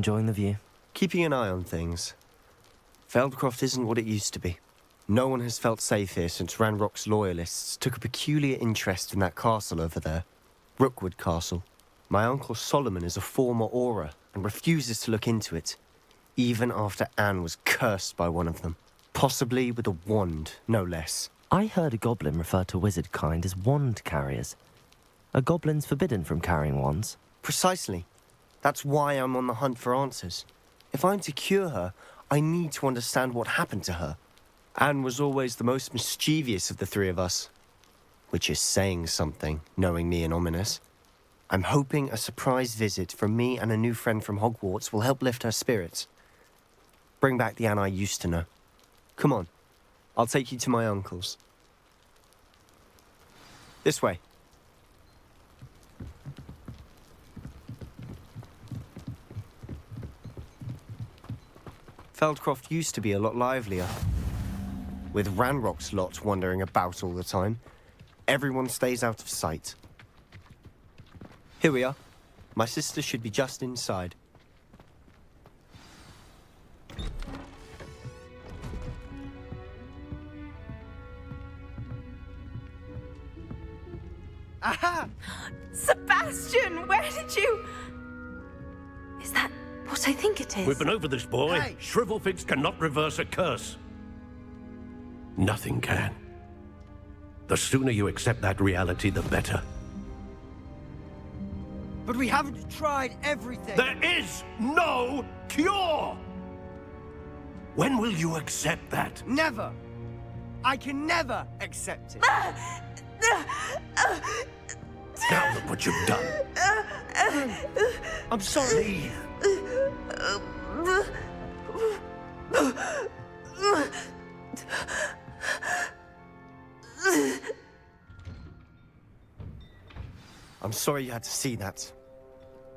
enjoying the view. Keeping an eye on things. Feldcroft isn't what it used to be. No one has felt safe here since Ranrok's loyalists took a peculiar interest in that castle over there. Rookwood Castle. My uncle Solomon is a former Auror and refuses to look into it, even after Anne was cursed by one of them. Possibly with a wand, no less. I heard a goblin refer to wizard kind as wand carriers. Are goblins forbidden from carrying wands? Precisely. That's why I'm on the hunt for answers. If I'm to cure her, I need to understand what happened to her. Anne was always the most mischievous of the three of us. Which is saying something, knowing me and Ominous. I'm hoping a surprise visit from me and a new friend from Hogwarts will help lift her spirits. Bring back the Anne I used to know. Come on, I'll take you to my uncle's. This way. Feldcroft used to be a lot livelier. With Ranrok's lot wandering about all the time, everyone stays out of sight. Here we are. My sister should be just inside. Aha! Sebastian, where did you... Is that what I think it is? We've been over this, boy. Hey. Shrivelfigs cannot reverse a curse. Nothing can. The sooner you accept that reality, the better. But we haven't tried everything. There is no cure! When will you accept that? Never. I can never accept it. Now look what you've done. I'm sorry. I'm sorry you had to see that.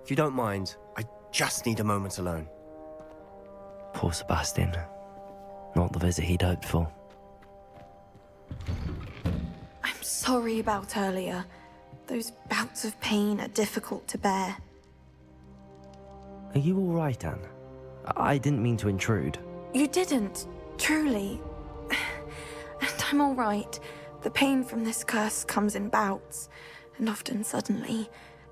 If you don't mind, I just need a moment alone. Poor Sebastian. Not the visit he'd hoped for. I'm sorry about earlier. Those bouts of pain are difficult to bear. Are you all right, Anne? I didn't mean to intrude. You didn't, truly. And I'm all right. The pain from this curse comes in bouts, and often suddenly.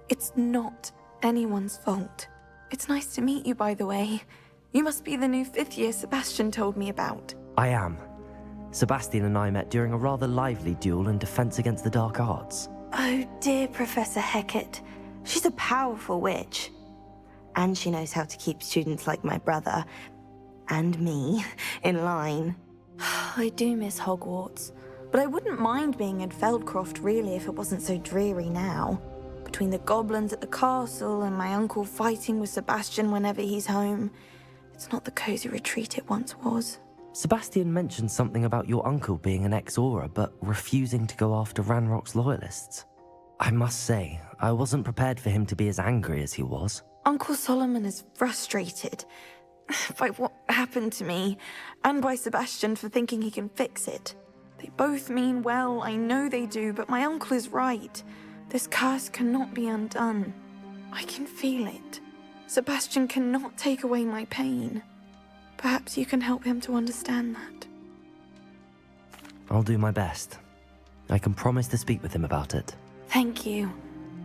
It's not anyone's fault. It's nice to meet you, by the way. You must be the new 5th year Sebastian told me about. I am. Sebastian and I met during a rather lively duel in Defense Against the Dark Arts. Oh, dear Professor Hecat. She's a powerful witch. And she knows how to keep students like my brother, and me, in line. I do miss Hogwarts, but I wouldn't mind being in Feldcroft, really, if it wasn't so dreary now. Between the goblins at the castle and my uncle fighting with Sebastian whenever he's home, it's not the cozy retreat it once was. Sebastian mentioned something about your uncle being an ex-Auror, but refusing to go after Ranrok's loyalists. I must say, I wasn't prepared for him to be as angry as he was. Uncle Solomon is frustrated by what happened to me, and by Sebastian for thinking he can fix it. They both mean well, I know they do, but my uncle is right. This curse cannot be undone. I can feel it. Sebastian cannot take away my pain. Perhaps you can help him to understand that. I'll do my best. I can promise to speak with him about it. Thank you.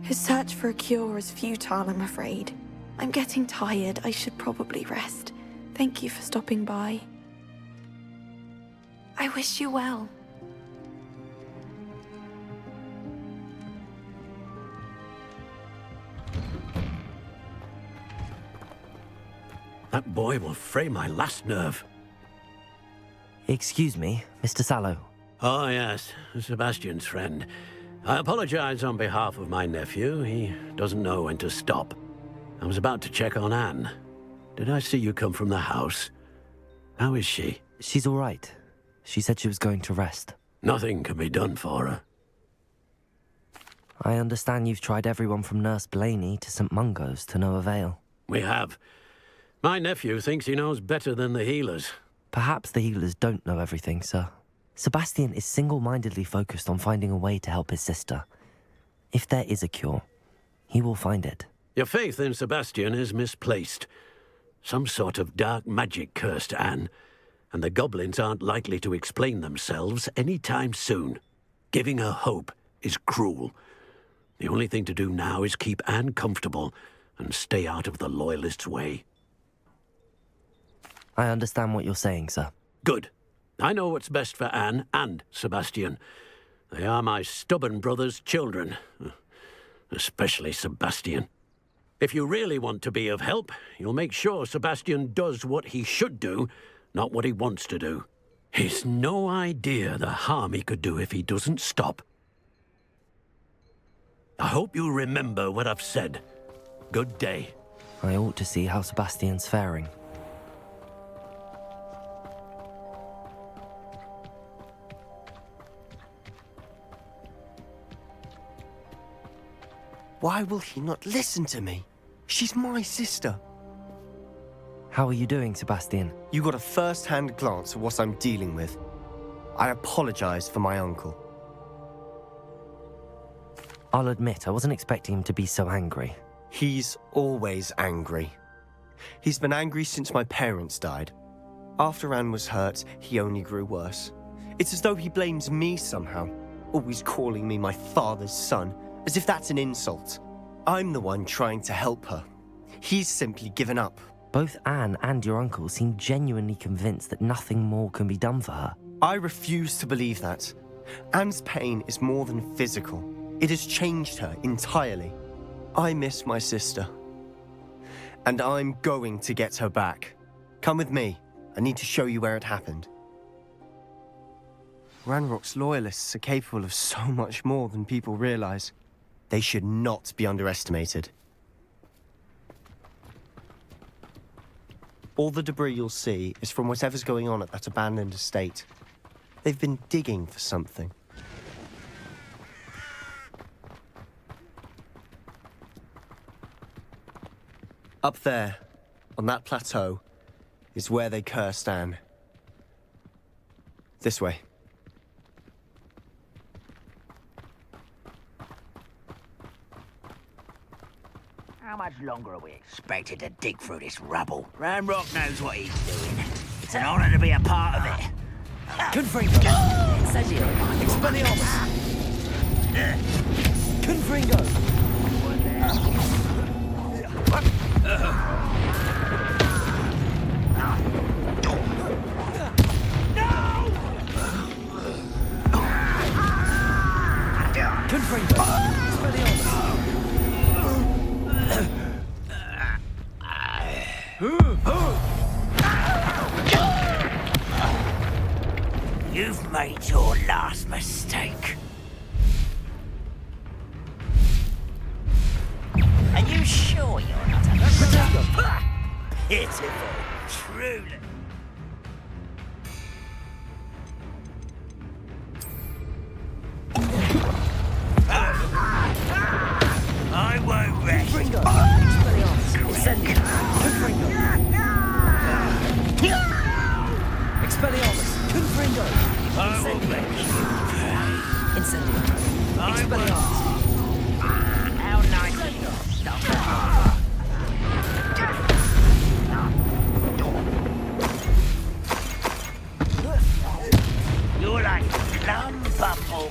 His search for a cure is futile, I'm afraid. I'm getting tired. I should probably rest. Thank you for stopping by. I wish you well. That boy will fray my last nerve. Excuse me, Mr. Sallow. Oh, yes, Sebastian's friend. I apologize on behalf of my nephew. He doesn't know when to stop. I was about to check on Anne. Did I see you come from the house? How is she? She's all right. She said she was going to rest. Nothing can be done for her. I understand you've tried everyone from Nurse Blaney to St. Mungo's to no avail. We have. My nephew thinks he knows better than the healers. Perhaps the healers don't know everything, sir. Sebastian is single-mindedly focused on finding a way to help his sister. If there is a cure, he will find it. Your faith in Sebastian is misplaced. Some sort of dark magic cursed Anne, and the goblins aren't likely to explain themselves any time soon. Giving her hope is cruel. The only thing to do now is keep Anne comfortable and stay out of the Loyalists' way. I understand what you're saying, sir. Good. I know what's best for Anne and Sebastian. They are my stubborn brother's children. Especially Sebastian. If you really want to be of help, you'll make sure Sebastian does what he should do, not what he wants to do. He's no idea the harm he could do if he doesn't stop. I hope you remember what I've said. Good day. I ought to see how Sebastian's faring. Why will he not listen to me? She's my sister. How are you doing, Sebastian? You got a first-hand glance at what I'm dealing with. I apologize for my uncle. I'll admit, I wasn't expecting him to be so angry. He's always angry. He's been angry since my parents died. After Anne was hurt, he only grew worse. It's as though he blames me somehow, always calling me my father's son, as if that's an insult. I'm the one trying to help her. He's simply given up. Both Anne and your uncle seem genuinely convinced that nothing more can be done for her. I refuse to believe that. Anne's pain is more than physical. It has changed her entirely. I miss my sister. And I'm going to get her back. Come with me. I need to show you where it happened. Ranrok's loyalists are capable of so much more than people realize. They should not be underestimated. All the debris you'll see is from whatever's going on at that abandoned estate. They've been digging for something. Up there, on that plateau, is where they cursed Anne. This way. How much longer are we expected to dig through this rubble? Ranrok knows what he's doing. It's an honor to be a part of it. Confringo! Incendio! Expelliarmus! Confringo! Confringo! Expelliarmus! You've made your last mistake. Are you sure you're not a pitiful, truly? I won't rest. Confringo! Expelliarmus! Incendio! Confringo! Expelliarmus! Confringo! Incendio! Incendio! Expelliarmus! How nice of you. You're like plum bubble.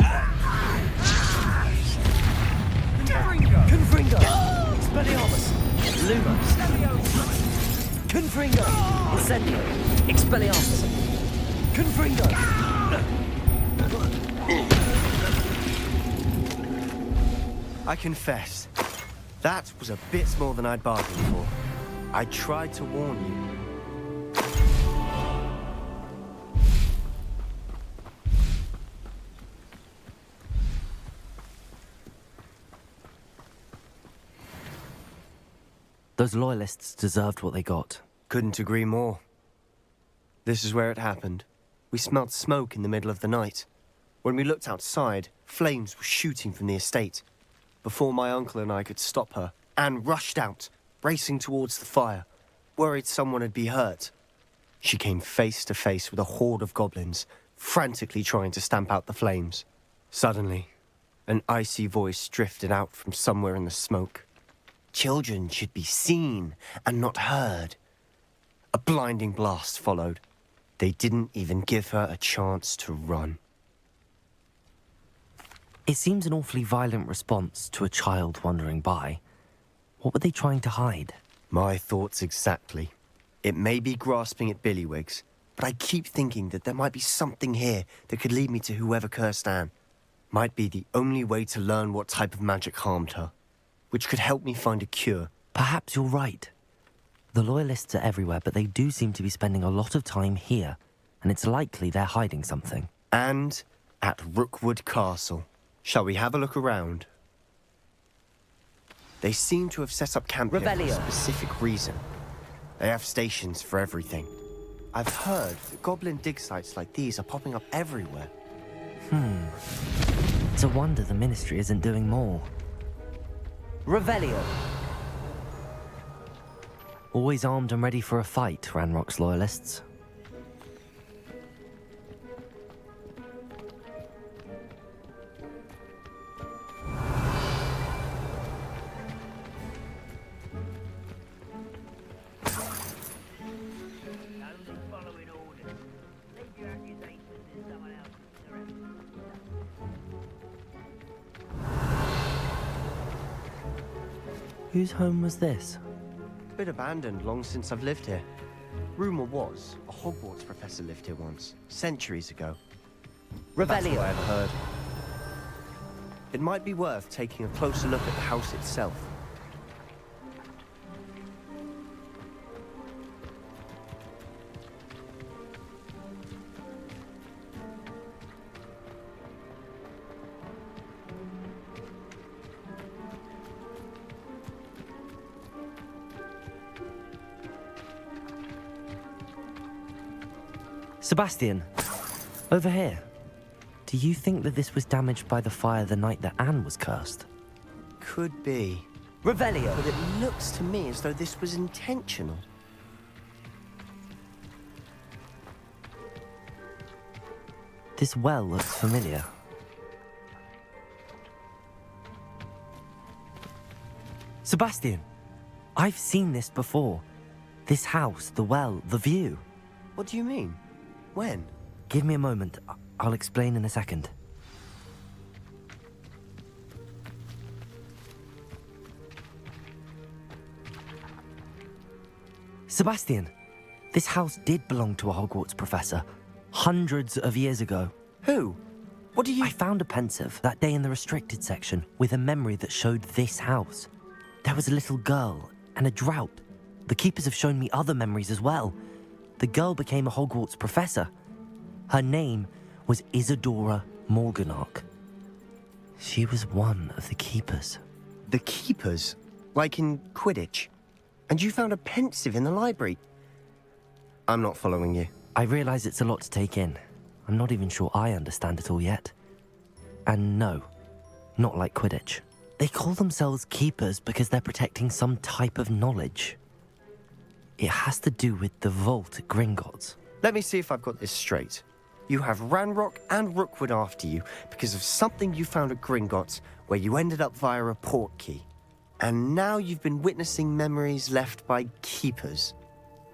Confringo! Expelliarmus! Lumos! Confringo! Incendio! Expelliarmus! Confringo! I confess, that was a bit more than I'd bargained for. I tried to warn you. Those loyalists deserved what they got. Couldn't agree more. This is where it happened. We smelled smoke in the middle of the night. When we looked outside, flames were shooting from the estate. Before my uncle and I could stop her, Anne rushed out, racing towards the fire, worried someone had been hurt. She came face to face with a horde of goblins, frantically trying to stamp out the flames. Suddenly, an icy voice drifted out from somewhere in the smoke. Children should be seen and not heard. A blinding blast followed. They didn't even give her a chance to run. It seems an awfully violent response to a child wandering by. What were they trying to hide? My thoughts exactly. It may be grasping at Billywigs, but I keep thinking that there might be something here that could lead me to whoever cursed Anne. Might be the only way to learn what type of magic harmed her, which could help me find a cure. Perhaps you're right. The Loyalists are everywhere, but they do seem to be spending a lot of time here, and it's likely they're hiding something. And at Rookwood Castle. Shall we have a look around? They seem to have set up camp here for a specific reason. They have stations for everything. I've heard that goblin dig sites like these are popping up everywhere. It's a wonder the Ministry isn't doing more. Revelio. Always armed and ready for a fight, Ranrock's Loyalists. Whose home was this? Bit abandoned long since I've lived here. Rumor was, a Hogwarts professor lived here once, centuries ago. That's what I've heard. It might be worth taking a closer look at the house itself. Sebastian, over here. Do you think that this was damaged by the fire the night that Anne was cursed? Could be. Revelio. But it looks to me as though this was intentional. This well looks familiar. Sebastian, I've seen this before. This house, the well, the view. What do you mean? When? Give me a moment. I'll explain in a second. Sebastian, this house did belong to a Hogwarts professor, hundreds of years ago. Who? What do you... I found a pensive that day in the restricted section with a memory that showed this house. There was a little girl and a drought. The keepers have shown me other memories as well. The girl became a Hogwarts professor. Her name was Isadora Morganach. She was one of the keepers. The keepers? Like in Quidditch? And you found a pensive in the library? I'm not following you. I realize it's a lot to take in. I'm not even sure I understand it all yet. And no, not like Quidditch. They call themselves keepers because they're protecting some type of knowledge. It has to do with the vault at Gringotts. Let me see if I've got this straight. You have Ranrok and Rookwood after you because of something you found at Gringotts where you ended up via a portkey. And now you've been witnessing memories left by keepers.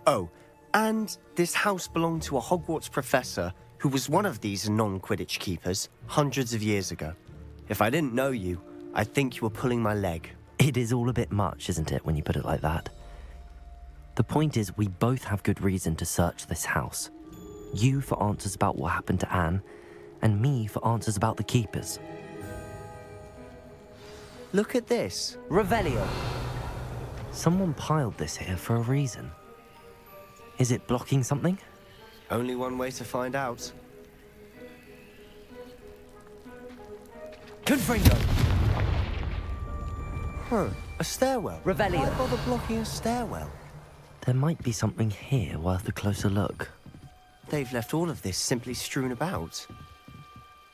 Oh, and this house belonged to a Hogwarts professor who was one of these non-Quidditch keepers hundreds of years ago. If I didn't know you, I'd think you were pulling my leg. It is all a bit much, isn't it, when you put it like that? The point is, we both have good reason to search this house. You for answers about what happened to Anne, and me for answers about the keepers. Look at this. Revelio. Someone piled this here for a reason. Is it blocking something? Only one way to find out. Confringo. Huh, a stairwell. Revelio. Why bother blocking a stairwell? There might be something here worth a closer look. They've left all of this simply strewn about.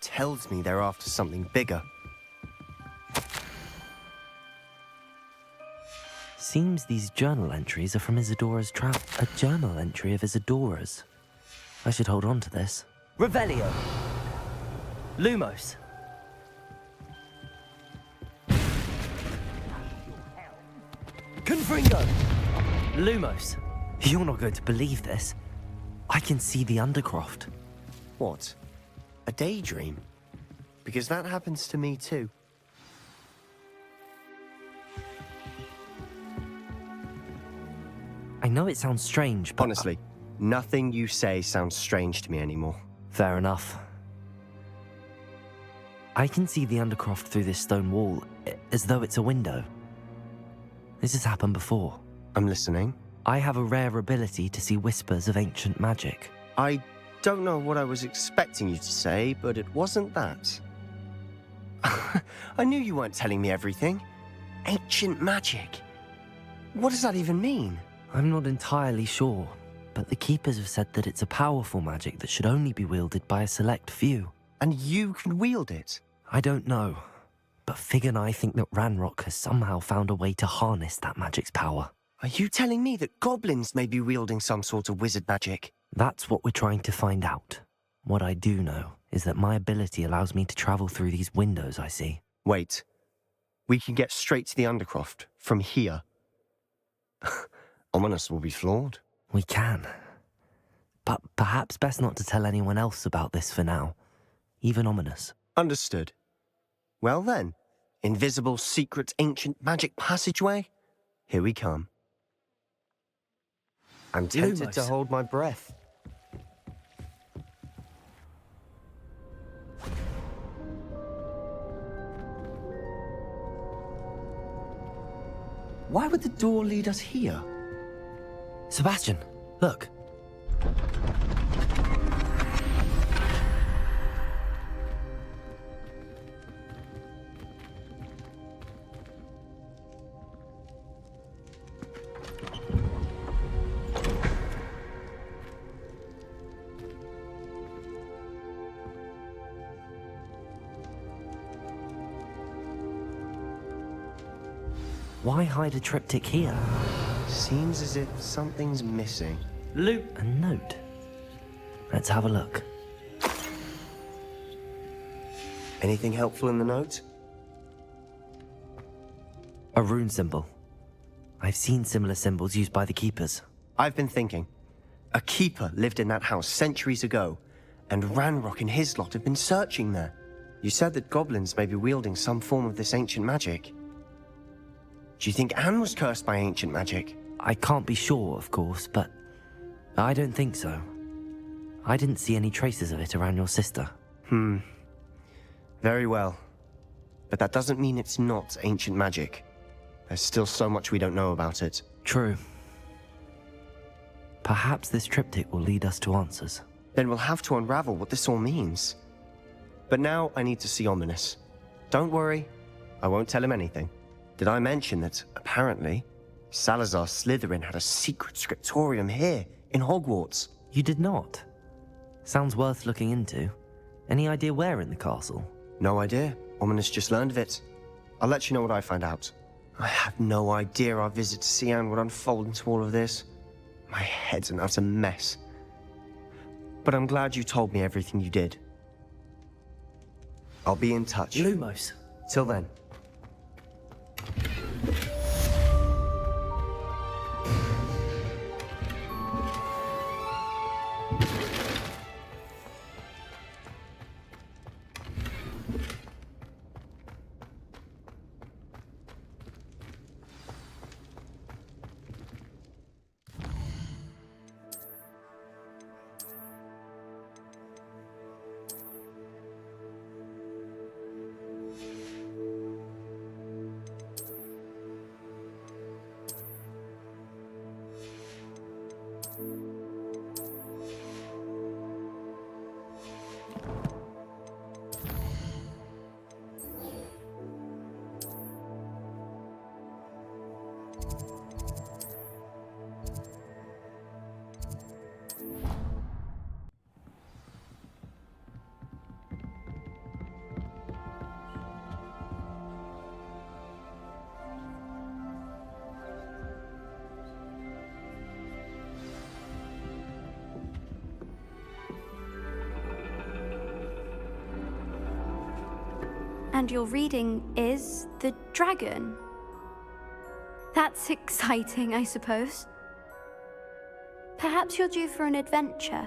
Tells me they're after something bigger. Seems these journal entries are from Isadora's trap. A journal entry of Isadora's. I should hold on to this. Revelio. Lumos. Confringo. Lumos. You're not going to believe this. I can see the Undercroft. What? A daydream? Because that happens to me too. I know it sounds strange, but... Honestly, nothing you say sounds strange to me anymore. Fair enough. I can see the Undercroft through this stone wall, as though it's a window. This has happened before. I'm listening. I have a rare ability to see whispers of ancient magic. I don't know what I was expecting you to say, but it wasn't that. I knew you weren't telling me everything. Ancient magic. What does that even mean? I'm not entirely sure, but the Keepers have said that it's a powerful magic that should only be wielded by a select few. And you can wield it? I don't know, but Fig and I think that Ranrok has somehow found a way to harness that magic's power. Are you telling me that goblins may be wielding some sort of wizard magic? That's what we're trying to find out. What I do know is that my ability allows me to travel through these windows I see. Wait. We can get straight to the Undercroft from here. Ominous will be flawed. We can. But perhaps best not to tell anyone else about this for now. Even Ominous. Understood. Well then, invisible, secret, ancient magic passageway? Here we come. I'm tempted to hold my breath. Why would the door lead us here? Sebastian, look. Why hide a triptych here? Seems as if something's missing. A note. Let's have a look. Anything helpful in the note? A rune symbol. I've seen similar symbols used by the Keepers. I've been thinking. A keeper lived in that house centuries ago, and Ranrok and his lot have been searching there. You said that goblins may be wielding some form of this ancient magic. Do you think Anne was cursed by ancient magic? I can't be sure, of course, but I don't think so. I didn't see any traces of it around your sister. Very well. But that doesn't mean it's not ancient magic. There's still so much we don't know about it. True. Perhaps this triptych will lead us to answers. Then we'll have to unravel what this all means. But now I need to see Ominous. Don't worry, I won't tell him anything. Did I mention that, apparently, Salazar Slytherin had a secret scriptorium here, in Hogwarts? You did not? Sounds worth looking into. Any idea where in the castle? No idea. Ominous just learned of it. I'll let you know what I find out. I have no idea our visit to Cian would unfold into all of this. My head's an utter mess. But I'm glad you told me everything you did. I'll be in touch. Lumos. Till then. And your reading is the dragon. That's exciting, I suppose. Perhaps you're due for an adventure.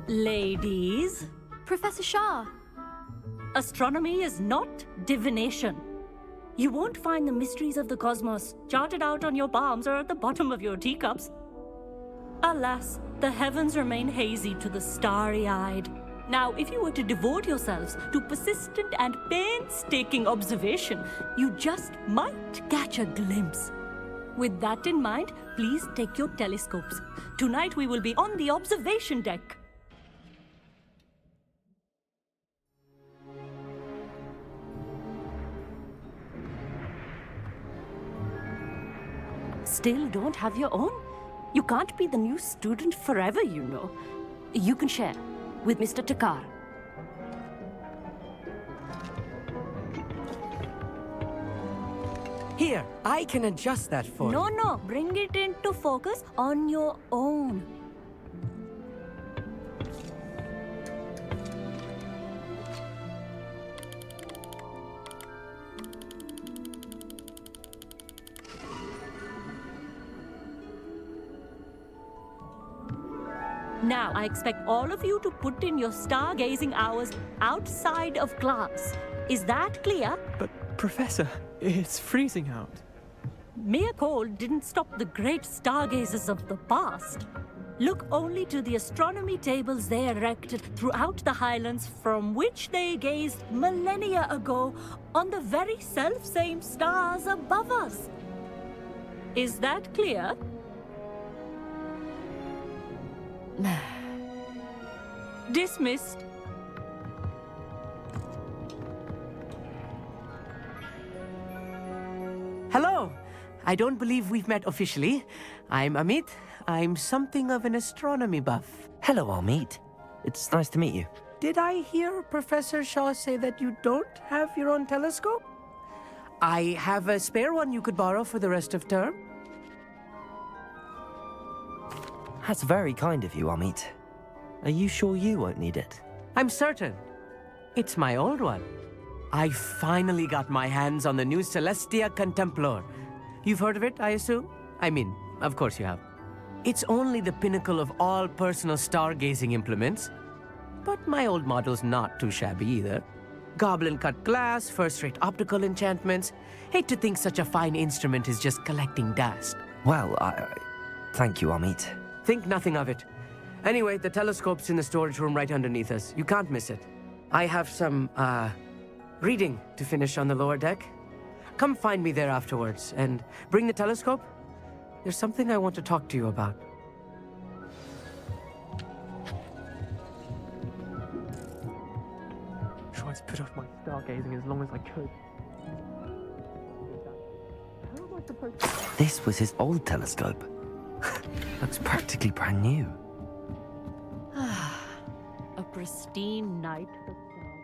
Ladies, Professor Shah, astronomy is not divination. You won't find the mysteries of the cosmos charted out on your palms or at the bottom of your teacups. Alas, the heavens remain hazy to the starry-eyed. Now, if you were to devote yourselves to persistent and painstaking observation, you just might catch a glimpse. With that in mind, please take your telescopes. Tonight we will be on the observation deck. Still don't have your own? You can't be the new student forever, you know. You can share with Mr. Takar. Here, I can adjust that for you. No, bring it into focus on your own. Now, I expect all of you to put in your stargazing hours outside of class. Is that clear? But, Professor, it's freezing out. Mere cold didn't stop the great stargazers of the past. Look only to the astronomy tables they erected throughout the highlands from which they gazed millennia ago on the very self-same stars above us. Is that clear? Dismissed. Hello. I don't believe we've met officially. I'm Amit. I'm something of an astronomy buff. Hello, Amit. It's nice to meet you. Did I hear Professor Shaw say that you don't have your own telescope? I have a spare one you could borrow for the rest of term. That's very kind of you, Amit. Are you sure you won't need it? I'm certain. It's my old one. I finally got my hands on the new Celestia Contemplar. You've heard of it, I assume? I mean, of course you have. It's only the pinnacle of all personal stargazing implements. But my old model's not too shabby either. Goblin-cut glass, first-rate optical enchantments. Hate to think such a fine instrument is just collecting dust. Well, thank you, Amit. Think nothing of it. Anyway, the telescope's in the storage room right underneath us. You can't miss it. I have some, reading to finish on the lower deck. Come find me there afterwards, and bring the telescope. There's something I want to talk to you about. Tried to put off my stargazing as long as I could. This was his old telescope. Looks practically brand new. A pristine night for stars.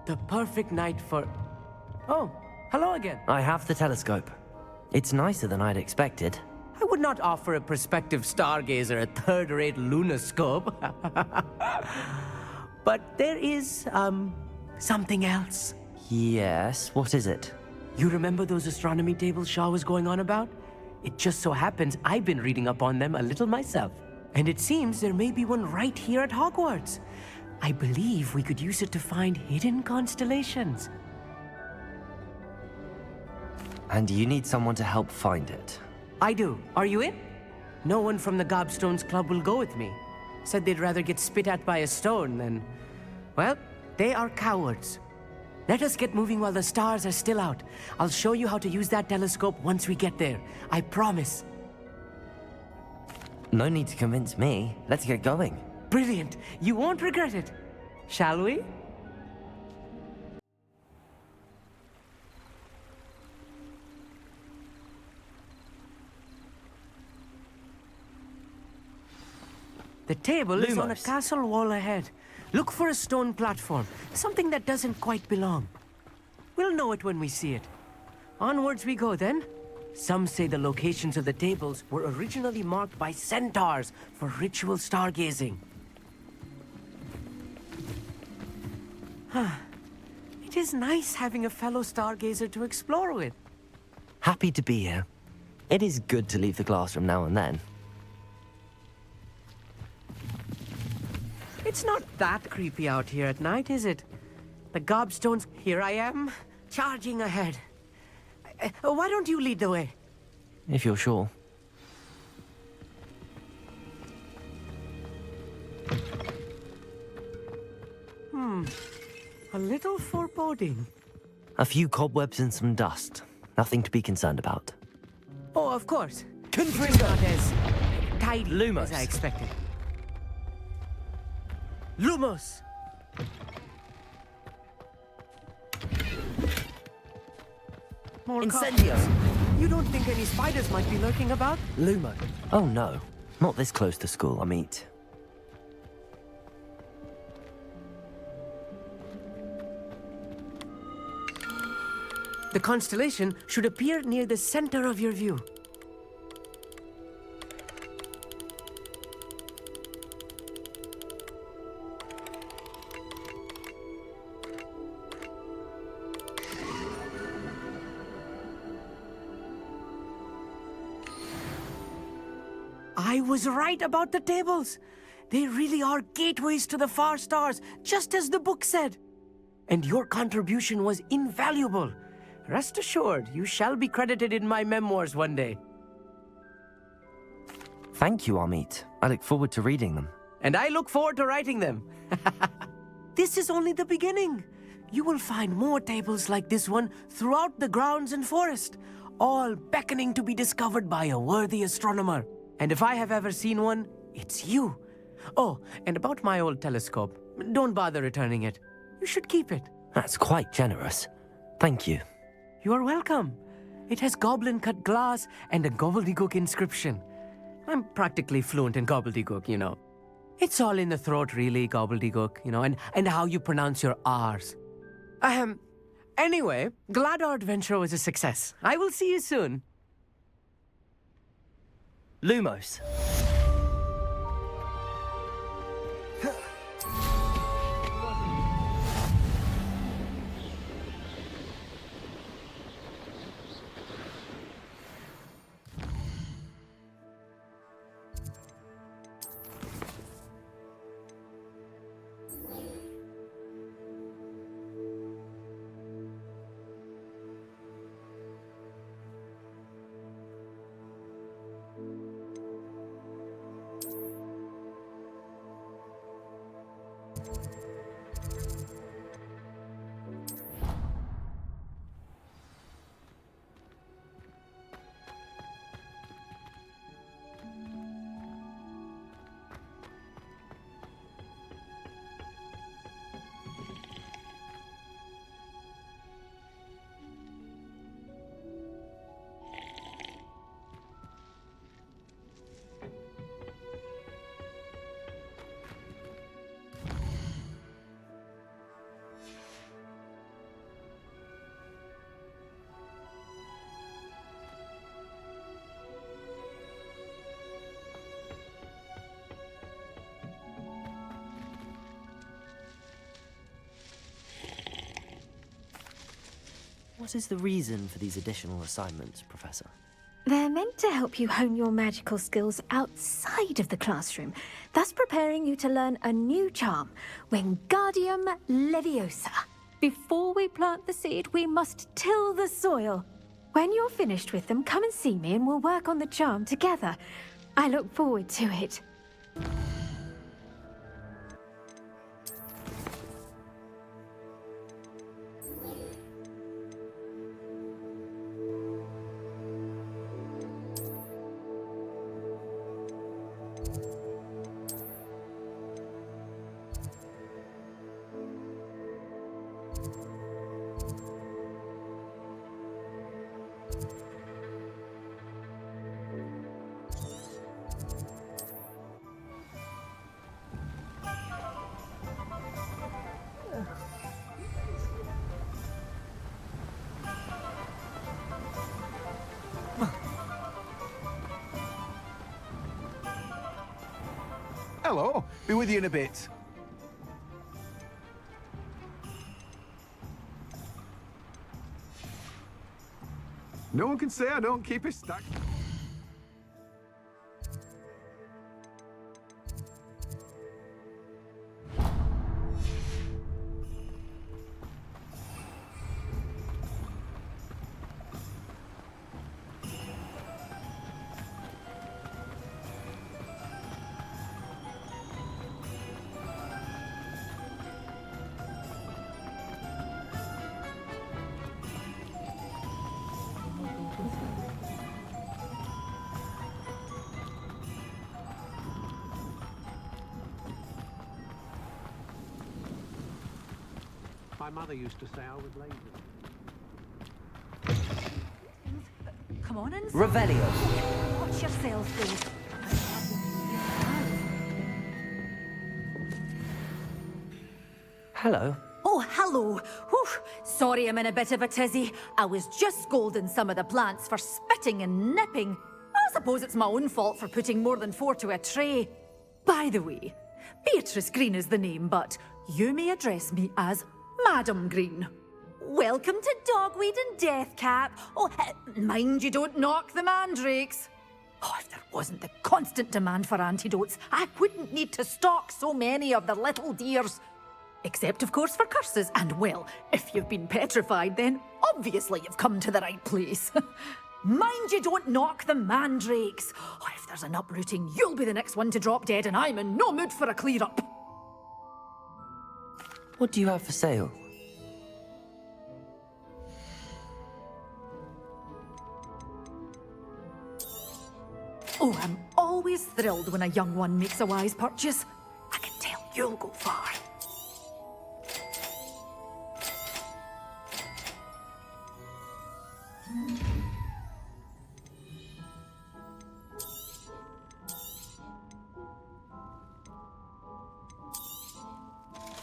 The perfect night for... Oh, hello again. I have the telescope. It's nicer than I'd expected. I would not offer a prospective stargazer a third-rate lunoscope. But there is, something else. Yes, what is it? You remember those astronomy tables Shaw was going on about? It just so happens I've been reading up on them a little myself. And it seems there may be one right here at Hogwarts. I believe we could use it to find hidden constellations. And you need someone to help find it. I do. Are you in? No one from the Gobstones Club will go with me. Said they'd rather get spit at by a stone than... Well, they are cowards. Let us get moving while the stars are still out. I'll show you how to use that telescope once we get there. I promise. No need to convince me. Let's get going. Brilliant. You won't regret it. Shall we? The table is on a castle wall ahead. Look for a stone platform, something that doesn't quite belong. We'll know it when we see it. Onwards we go then. Some say the locations of the tables were originally marked by centaurs for ritual stargazing. It is nice having a fellow stargazer to explore with. Happy to be here. It is good to leave the classroom now and then. It's not that creepy out here at night, is it? The gobstones, here I am, charging ahead. Why don't you lead the way? If you're sure. A little foreboding. A few cobwebs and some dust. Nothing to be concerned about. Oh, of course. It's not as tidy Lumos. as I expected. Lumos! More Incendio! copies. You don't think any spiders might be lurking about? Lumo. Oh no. Not this close to school, I mean. The constellation should appear near the center of your view. I was right about the tables. They really are gateways to the far stars, just as the book said. And your contribution was invaluable. Rest assured, you shall be credited in my memoirs one day. Thank you, Amit. I look forward to reading them. And I look forward to writing them. This is only the beginning. You will find more tables like this one throughout the grounds and forest, all beckoning to be discovered by a worthy astronomer. And if I have ever seen one, it's you. Oh, and about my old telescope, don't bother returning it. You should keep it. That's quite generous. Thank you. You are welcome. It has goblin-cut glass and a gobbledygook inscription. I'm practically fluent in gobbledygook, you know. It's all in the throat, really, gobbledygook, you know, and how you pronounce your R's. Anyway, glad our adventure was a success. I will see you soon. Lumos. What is the reason for these additional assignments, Professor? They're meant to help you hone your magical skills outside of the classroom, thus preparing you to learn a new charm, Wingardium Leviosa. Before we plant the seed, we must till the soil. When you're finished with them, come and see me and we'll work on the charm together. I look forward to it. Hello. Be with you in a bit. No one can say I don't keep it stacked. My mother used to say I was lazy. Come on inside. Revelio. Watch yourself, please. Hello. Oh, hello. Whew. Sorry I'm in a bit of a tizzy. I was just scolding some of the plants for spitting and nipping. I suppose it's my own fault for putting more than 4 to a tray. By the way, Beatrice Green is the name, but you may address me as Madam Green. Welcome to Dogweed and Deathcap. Oh, mind you don't knock the mandrakes. Oh, if there wasn't the constant demand for antidotes, I wouldn't need to stock so many of the little dears. Except, of course, for curses. And, well, if you've been petrified, then obviously you've come to the right place. Mind you don't knock the mandrakes. Oh, if there's an uprooting, you'll be the next one to drop dead, and I'm in no mood for a clear-up. What do you have for sale? Oh, I'm always thrilled when a young one makes a wise purchase. I can tell you'll go far.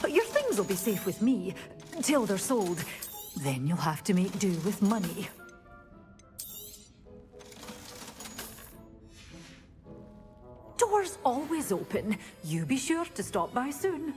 But your things will be safe with me until they're sold. Then you'll have to make do with money. Doors always open. You be sure to stop by soon.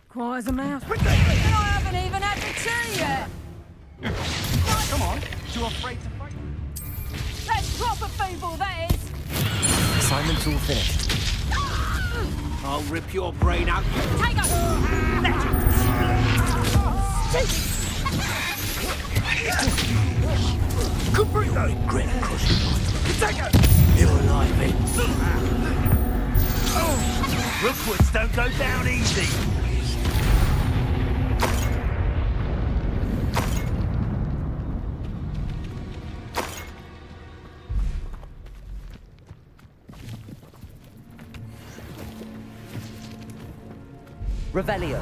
Quiet as a mouse. I haven't even had the tea yet. Come on, too afraid to fight? That's proper feeble, that is. Assignment's all finished. I'll rip your brain out. Take us. Could bring that regret across your life. Take it! Your life ends. Rookwoods don't go down easy. Revelio.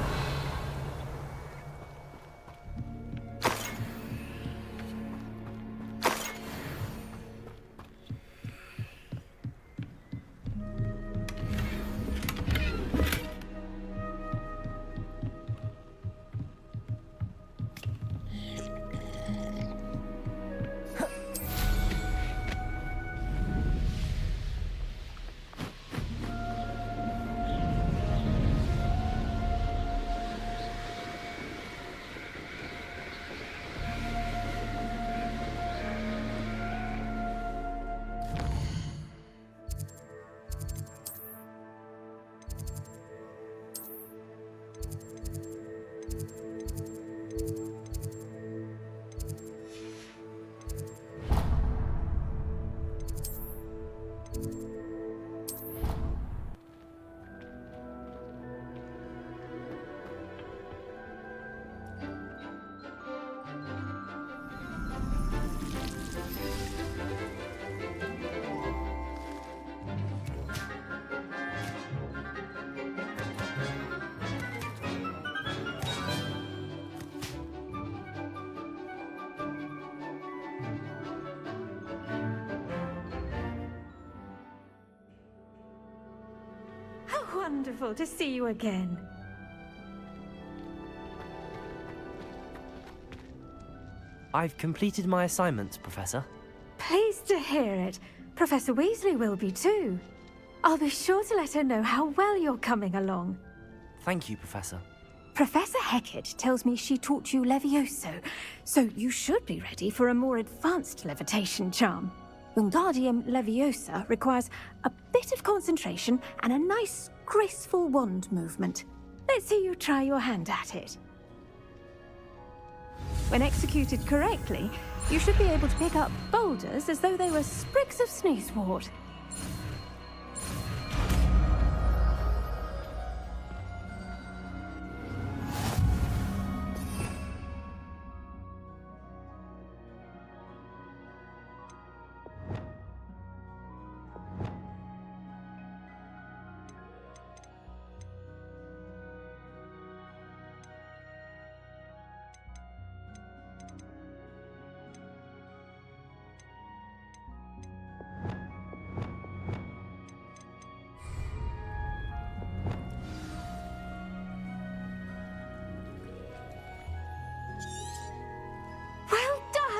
wonderful to see you again. I've completed my assignments, Professor. Pleased to hear it. Professor Weasley will be too. I'll be sure to let her know how well you're coming along. Thank you, Professor. Professor Hecat tells me she taught you Levioso, so you should be ready for a more advanced levitation charm. Wingardium Leviosa requires a bit of concentration and a nice, graceful wand movement. Let's see you try your hand at it. When executed correctly, you should be able to pick up boulders as though they were sprigs of sneezewort.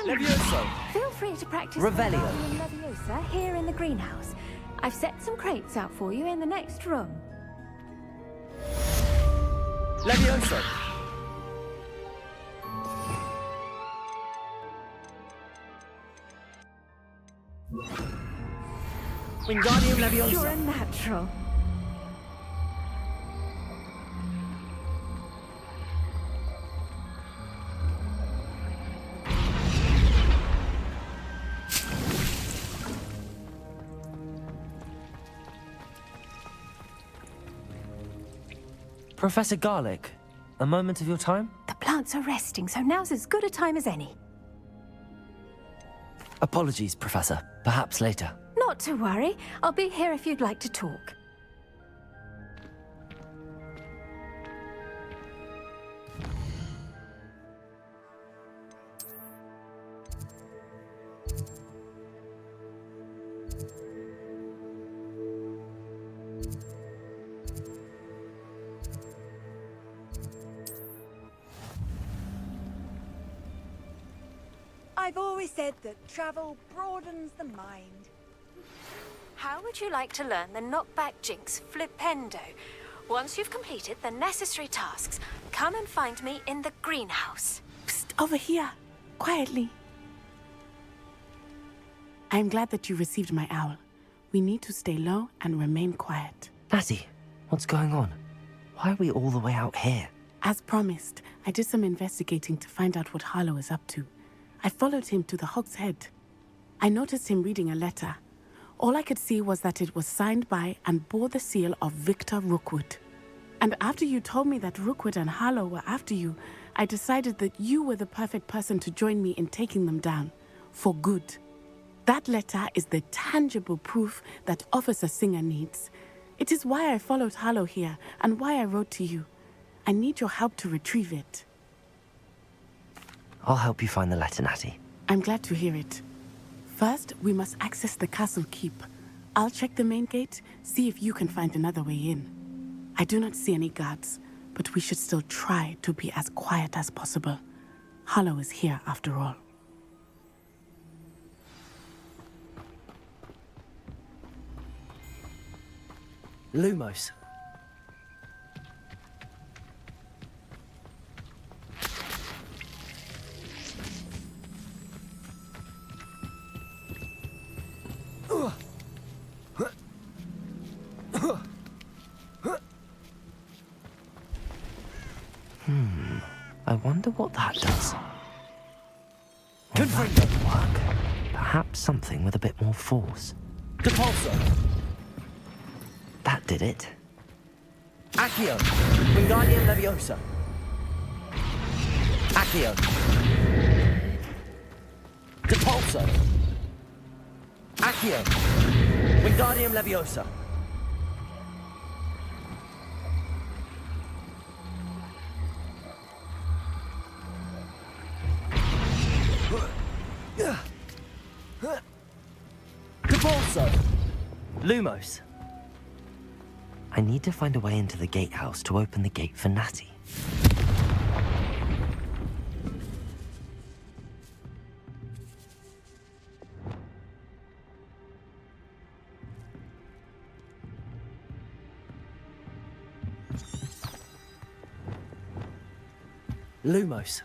Levioso! Feel free to practice Revelio. Wingardium Leviosa here in the greenhouse. I've set some crates out for you in the next room. Levioso! Wingardium Leviosa! You're a natural. Professor Garlick, a moment of your time? The plants are resting, so now's as good a time as any. Apologies, Professor. Perhaps later. Not to worry. I'll be here if you'd like to talk. I've always said that travel broadens the mind. How would you like to learn the knockback jinx Flipendo? Once you've completed the necessary tasks, come and find me in the greenhouse. Psst, over here. Quietly. I'm glad that you received my owl. We need to stay low and remain quiet. Natty, what's going on? Why are we all the way out here? As promised, I did some investigating to find out what Harlow is up to. I followed him to the Hog's Head. I noticed him reading a letter. All I could see was that it was signed by and bore the seal of Victor Rookwood. And after you told me that Rookwood and Harlow were after you, I decided that you were the perfect person to join me in taking them down. For good. That letter is the tangible proof that Officer Singer needs. It is why I followed Harlow here and why I wrote to you. I need your help to retrieve it. I'll help you find the letter, Natty. I'm glad to hear it. First, we must access the castle keep. I'll check the main gate, see if you can find another way in. I do not see any guards, but we should still try to be as quiet as possible. Harlow is here after all. Lumos. I wonder what that does. Well, that doesn't work. Perhaps something with a bit more force. Depulso! That did it. Accio! Wingardium Leviosa! Accio! Depulso! Accio! Wingardium Leviosa! Depulso! Lumos! I I need to find a way into the gatehouse to open the gate for Natty. Lumos.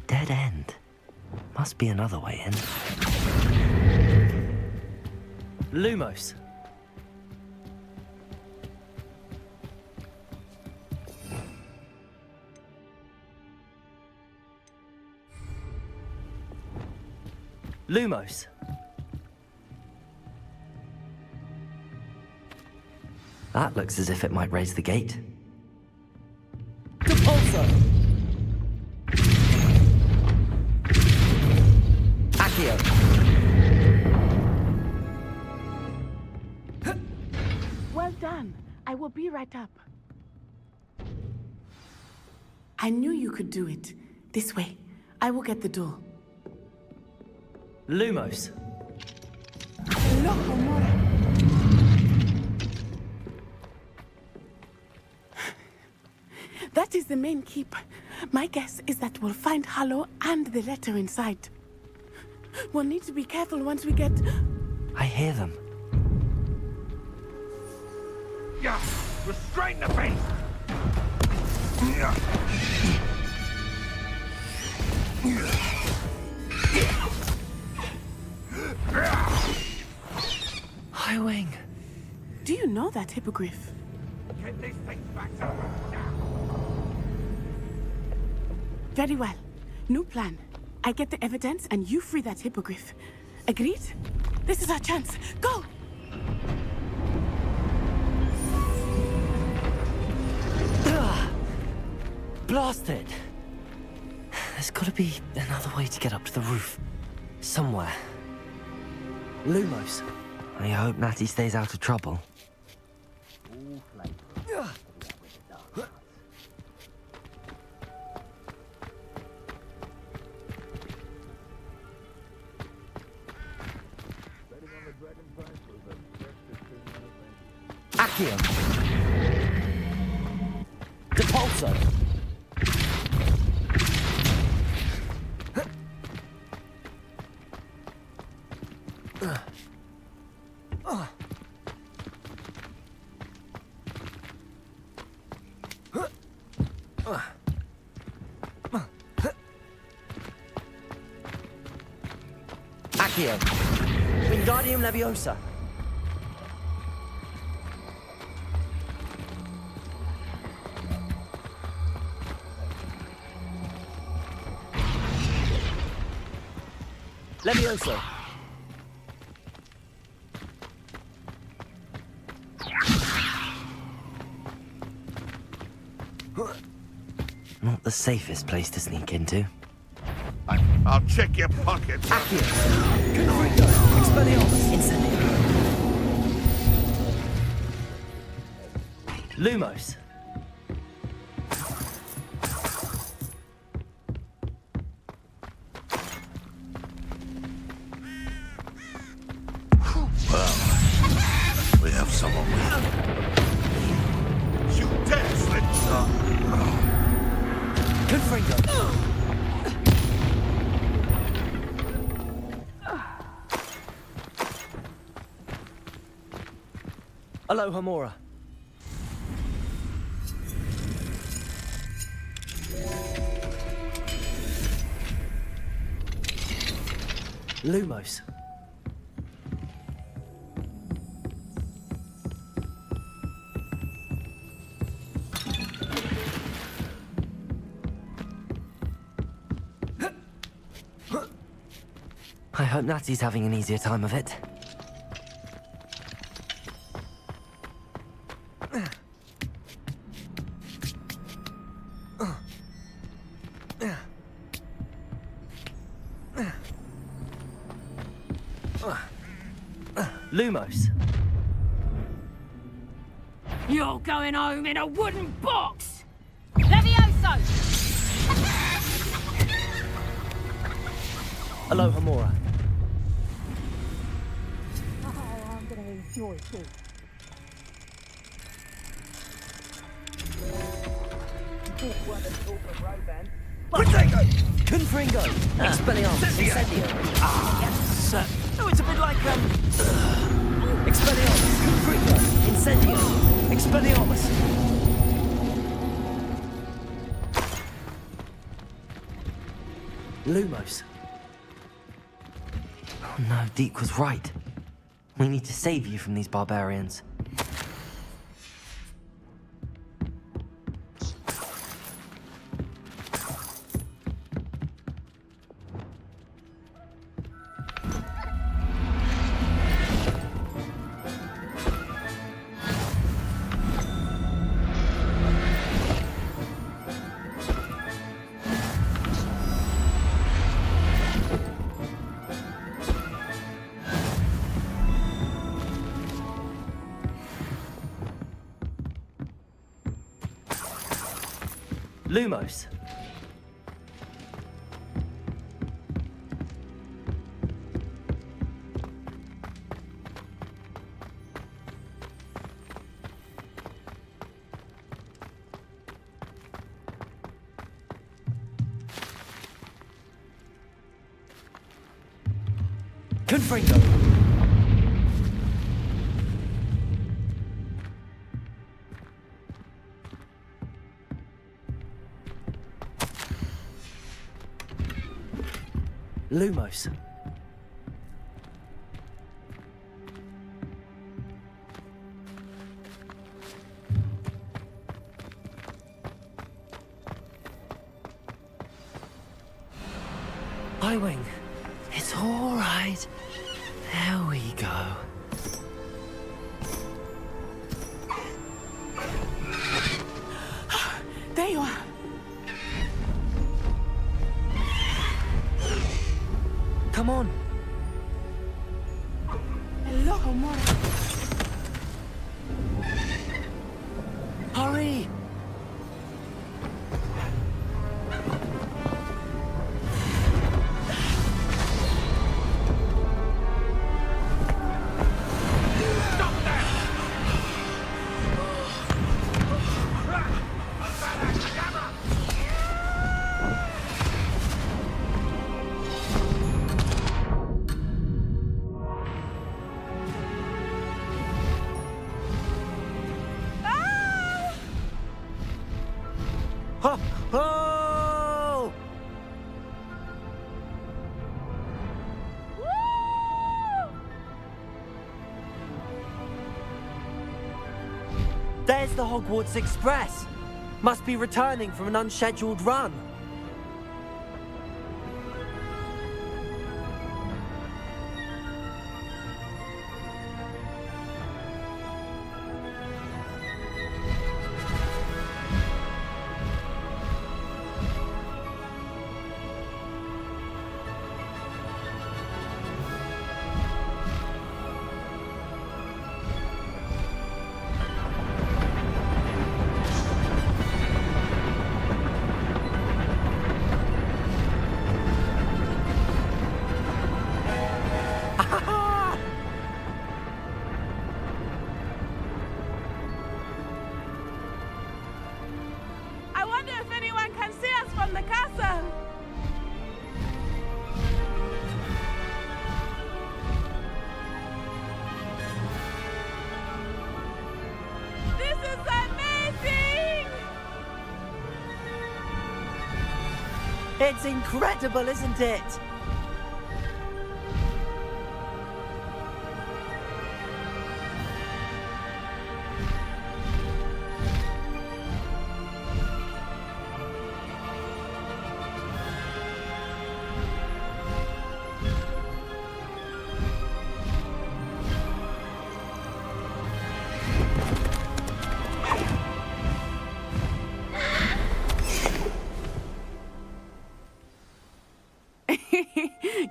Dead end. Must be another way in. Lumos. Lumos. That looks as if it might raise the gate. Depulso. Accio. Well done. I will be right up. I knew you could do it. This way. I will get the door. Lumos. That is the main keep. My guess is that we'll find Harlow and the letter inside. We'll need to be careful once we get... I hear them. Yeah, restrain the beast! Highwing. Do you know that hippogriff? Get these things back to her now! Very well. New plan. I get the evidence and you free that hippogriff. Agreed? This is our chance. Go! Blasted! There's gotta be another way to get up to the roof. Somewhere. Lumos. I hope Natty stays out of trouble. Accio. Depulso. Accio. Wingardium Leviosa. Leviosa. Not the safest place to sneak into. I'll check your pockets. Accio. Gryffindor. Expelliarmus. Incendio. Lumos. We have someone with. You dead slip. Confringo. Aloha Mora. Lumos. I hope Natty's having an easier time of it. Lumos. You're going home in a wooden box! Levioso! Aloha Mora. Confringo! Expelliarmus! Incendio! Yes. Oh, it's a bit like, Expelliarmus! Confringo! Incendio! Expelliarmus! Lumos. Oh no, Deke was right. We need to save you from these barbarians. Lumos. Confringo. Lumos. Wing. It's all right. There we go. There you are. Come on. Hello, Mora. Hurry! Oh! There's the Hogwarts Express. Must be returning from an unscheduled run. It's incredible, isn't it?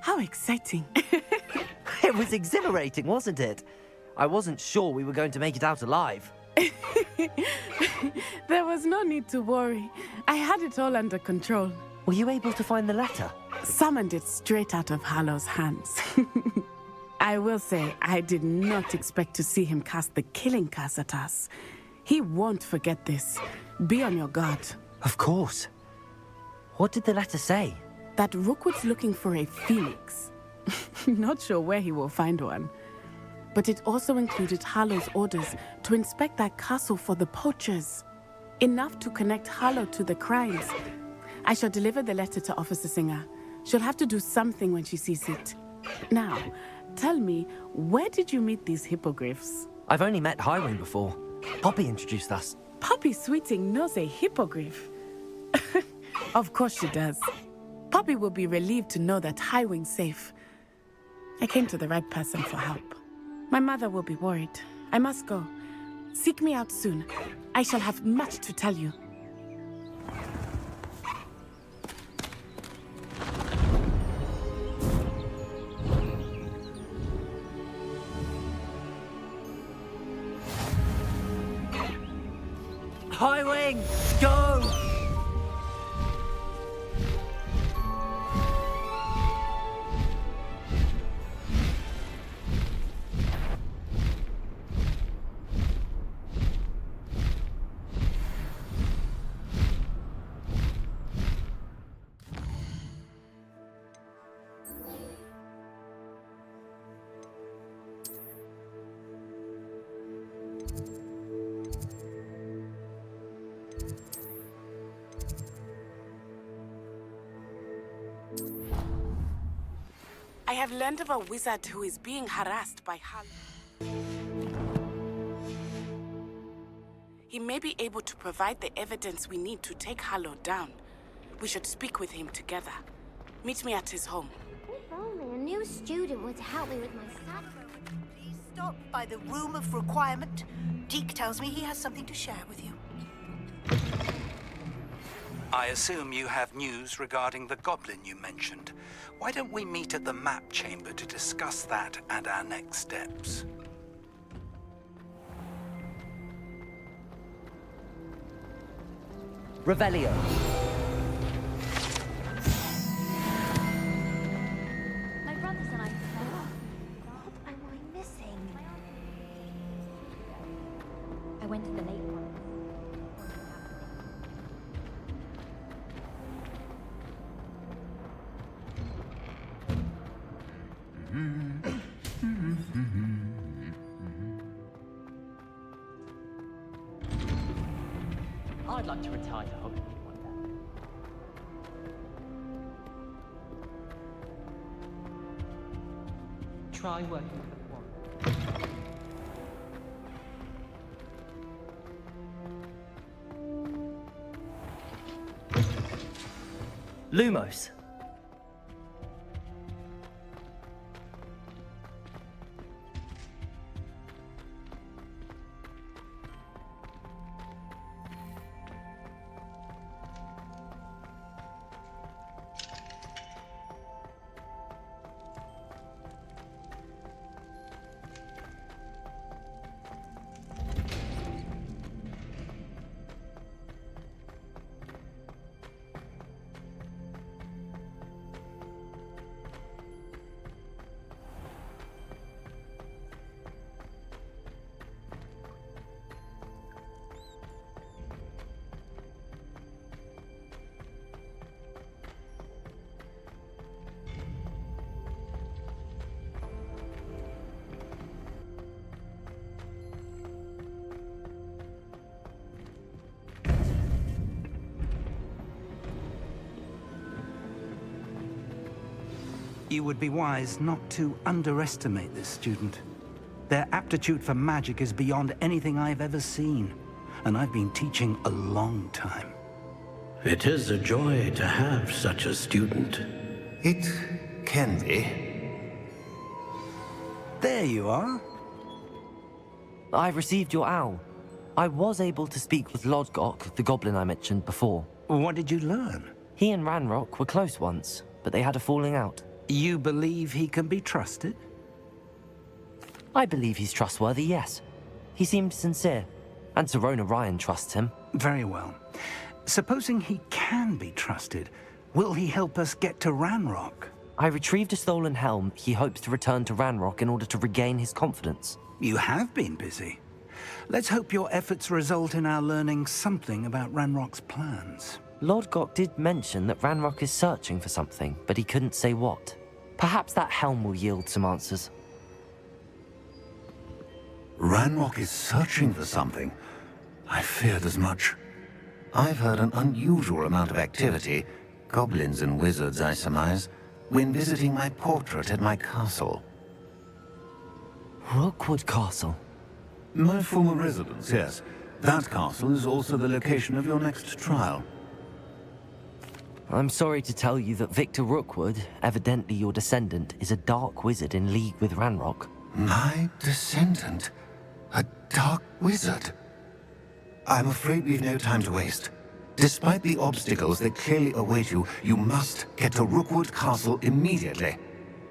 How exciting. It was exhilarating, wasn't it? I wasn't sure we were going to make it out alive. There was no need to worry. I had it all under control. Were you able to find the letter? Summoned it straight out of Hallow's hands. I will say, I did not expect to see him cast the killing curse at us. He won't forget this. Be on your guard. Of course. What did the letter say? That Rookwood's looking for a phoenix. Not sure where he will find one. But it also included Harlow's orders to inspect that castle for the poachers. Enough to connect Harlow to the crimes. I shall deliver the letter to Officer Singer. She'll have to do something when she sees it. Now, tell me, where did you meet these hippogriffs? I've only met Highwing before. Poppy introduced us. Poppy Sweeting knows a hippogriff. Of course she does. Poppy will be relieved to know that Highwing's safe. I came to the right person for help. My mother will be worried. I must go. Seek me out soon. I shall have much to tell you. Highwing, go! I have learned of a wizard who is being harassed by Harlow. He may be able to provide the evidence we need to take Harlow down. We should speak with him together. Meet me at his home. If only a new student were to help me with my studies. Please stop by the room of requirement. Deke tells me he has something to share with you. I assume you have news regarding the goblin you mentioned. Why don't we meet at the map chamber to discuss that and our next steps? Revelio. My brothers and I what am I missing? I went to the late one. I'd like to retire to Hogwarts one day. Try working with the Quad. Lumos. You would be wise not to underestimate this student. Their aptitude for magic is beyond anything I've ever seen, and I've been teaching a long time. It is a joy to have such a student. It can be. There you are. I've received your owl. I was able to speak with Lodgok, the goblin I mentioned before. What did you learn? He and Ranrok were close once, but they had a falling out. You believe he can be trusted? I believe he's trustworthy, yes. He seemed sincere, and Serona Ryan trusts him. Very well. Supposing he can be trusted, will he help us get to Ranrok? I retrieved a stolen helm he hopes to return to Ranrok in order to regain his confidence. You have been busy. Let's hope your efforts result in our learning something about Ranrock's plans. Lord Gok did mention that Ranrok is searching for something, but he couldn't say what. Perhaps that helm will yield some answers. Ranrok is searching for something. I feared as much. I've heard an unusual amount of activity, goblins and wizards, I surmise, when visiting my portrait at my castle. Rookwood Castle? My former residence, yes. That castle is also the location of your next trial. I'm sorry to tell you that Victor Rookwood, evidently your descendant, is a dark wizard in league with Ranrok. My descendant? A dark wizard? I'm afraid we've no time to waste. Despite the obstacles that clearly await you, you must get to Rookwood Castle immediately.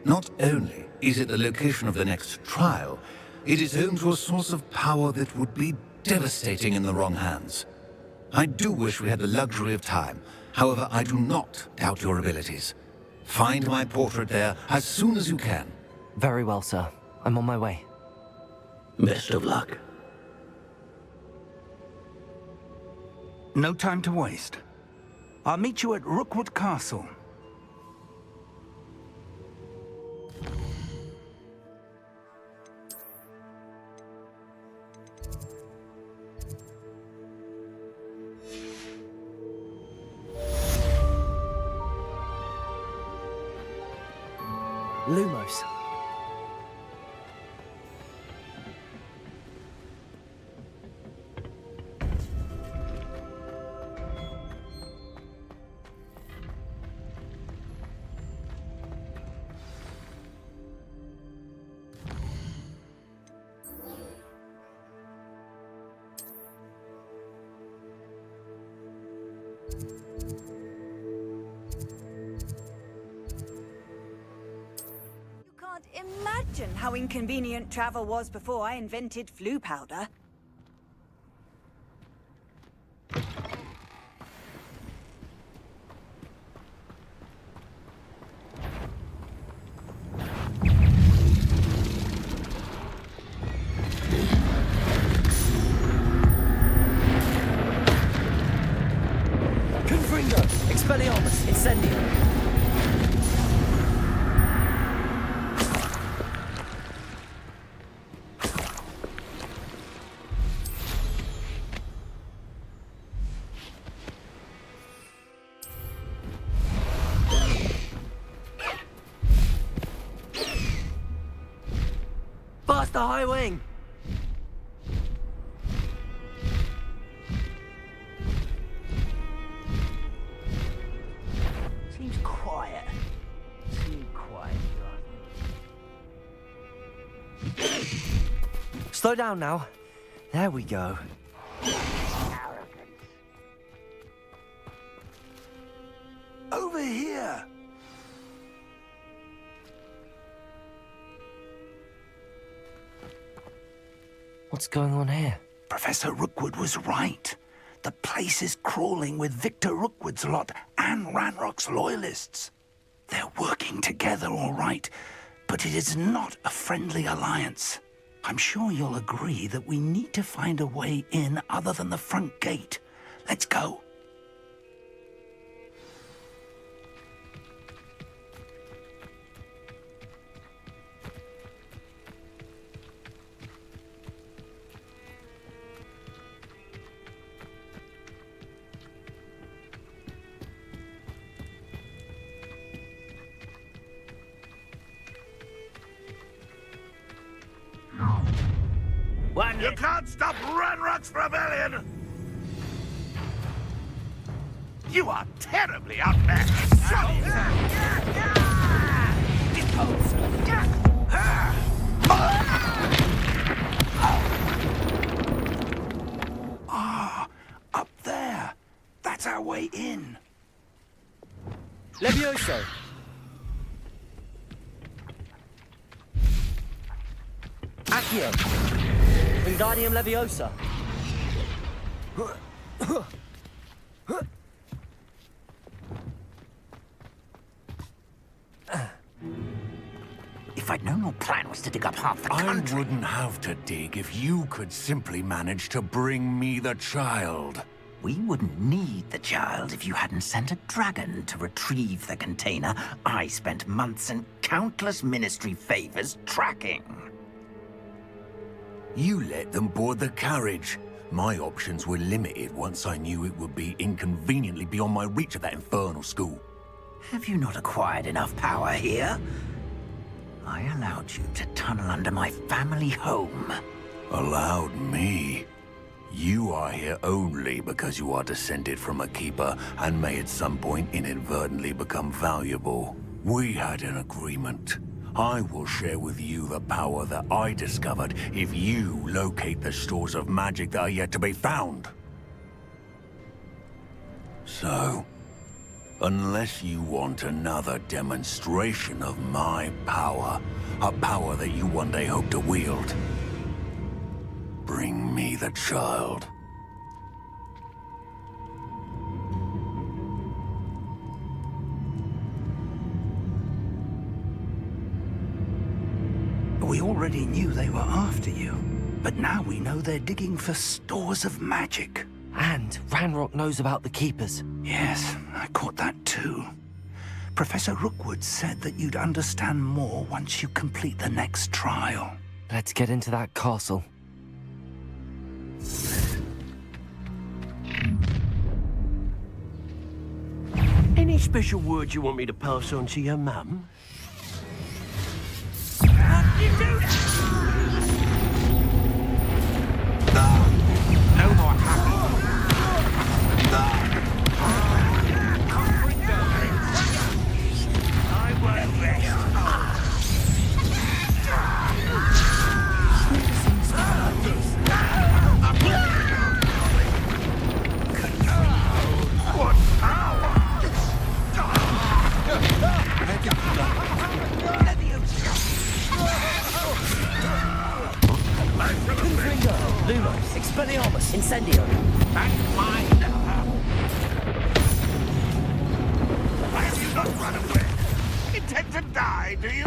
Not only is it the location of the next trial, it is home to a source of power that would be devastating in the wrong hands. I do wish we had the luxury of time. However, I do not doubt your abilities. Find my portrait there as soon as you can. Very well, sir. I'm on my way. Best of luck. No time to waste. I'll meet you at Rookwood Castle. Lumos. Imagine how inconvenient travel was before I invented flu powder. Confringo! Expelliarmus! Incendio! The high wing! Seems quiet. Too quiet, Slow down now. There we go. Over here! What's going on here? Professor Rookwood was right. The place is crawling with Victor Rookwood's lot and Ranrock's loyalists. They're working together, all right, but it is not a friendly alliance. I'm sure you'll agree that we need to find a way in other than the front gate. Let's go. You can't stop Ranrock's rebellion! You are terribly outmatched! Ah, up there. That's our way in. Levioso! Accio! Wingardium Leviosa! plan was to dig up half the country. I wouldn't have to dig if you could simply manage to bring me the child. We wouldn't need the child if you hadn't sent a dragon to retrieve the container I spent months and countless ministry favors tracking. You let them board the carriage. My options were limited once I knew it would be inconveniently beyond my reach at that infernal school. Have you not acquired enough power here? I allowed you to tunnel under my family home. Allowed me? You are here only because you are descended from a keeper and may at some point inadvertently become valuable. We had an agreement. I will share with you the power that I discovered if you locate the stores of magic that are yet to be found. So, unless you want another demonstration of my power, a power that you one day hope to wield, bring me the child. We already knew they were after you, but now we know they're digging for stores of magic. And Ranrok knows about the Keepers. Yes, I caught that too. Professor Rookwood said that you'd understand more once you complete the next trial. Let's get into that castle. Any special words you want me to pass on to your mum? You do that! No more happy. I won't rest. What power! Gryffindor, Lumos, Expelliarmus, Incendio. That's mine. Why have you not run away? Intend to die, do you?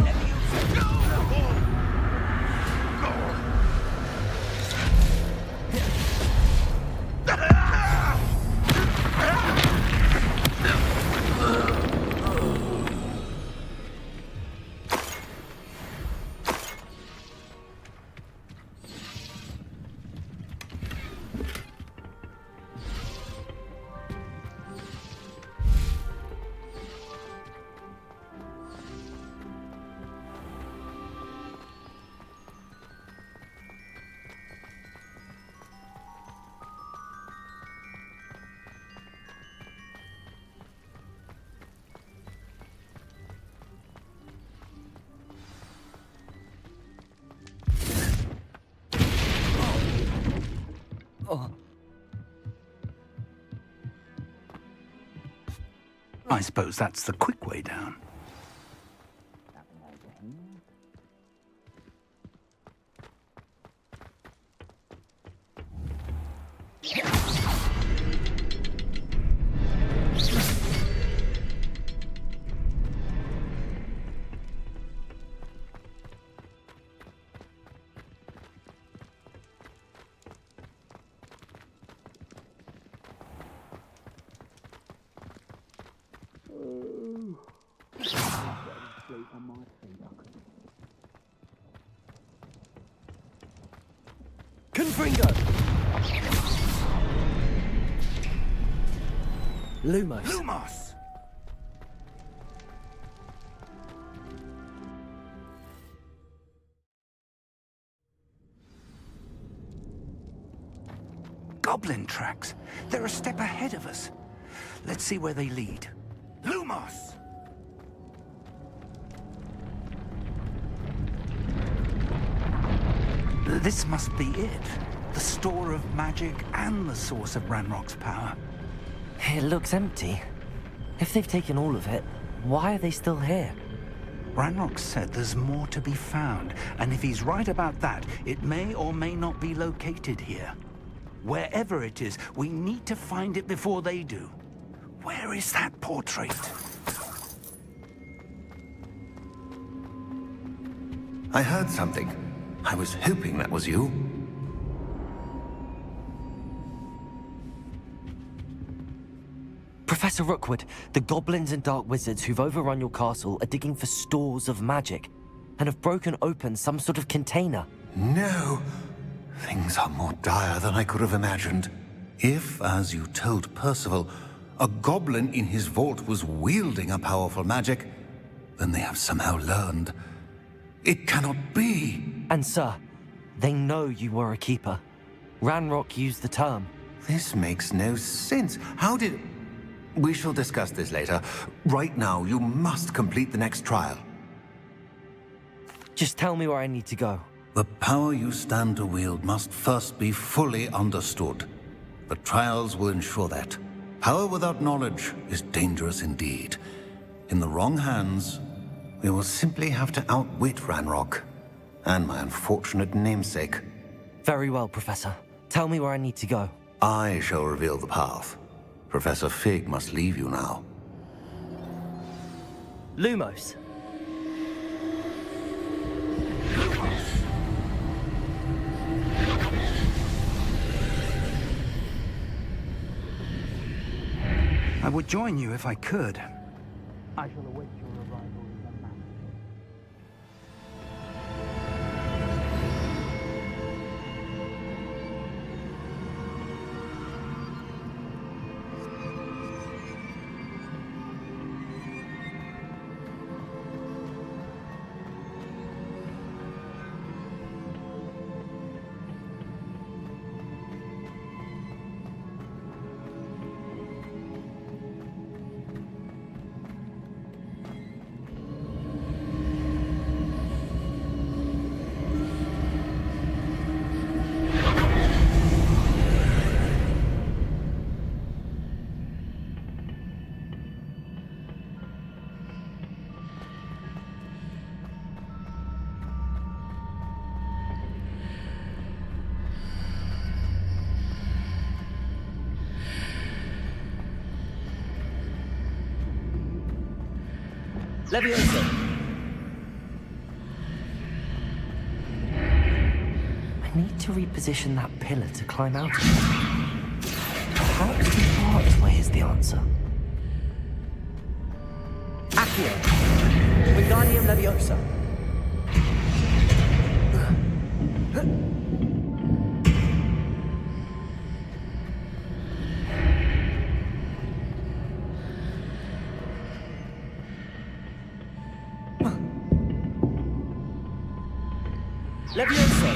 I suppose that's the quick way down. Confringo! Lumos. Lumos! Goblin tracks. They're a step ahead of us. Let's see where they lead. Lumos! This must be it. The store of magic and the source of Ranrok's power. It looks empty. If they've taken all of it, why are they still here? Ranrok said there's more to be found, and if he's right about that, it may or may not be located here. Wherever it is, we need to find it before they do. Where is that portrait? I heard something. I was hoping that was you. Professor Rookwood, the goblins and dark wizards who've overrun your castle are digging for stores of magic and have broken open some sort of container. No. Things are more dire than I could have imagined. If, as you told Percival, a goblin in his vault was wielding a powerful magic, then they have somehow learned. It cannot be. And sir, they know you were a keeper. Ranrok used the term. This makes no sense. How did... We shall discuss this later. Right now, you must complete the next trial. Just tell me where I need to go. The power you stand to wield must first be fully understood. The trials will ensure that. Power without knowledge is dangerous indeed. In the wrong hands, we will simply have to outwit Ranrok and my unfortunate namesake. Very well, Professor. Tell me where I need to go. I shall reveal the path. Professor Fig must leave you now. Lumos. I would join you if I could. I shall await your arrival in the mountain. Leviosa! I need to reposition that pillar to climb out of. Perhaps the pathway is the answer. Accio! Wingardium Leviosa! Leviosa!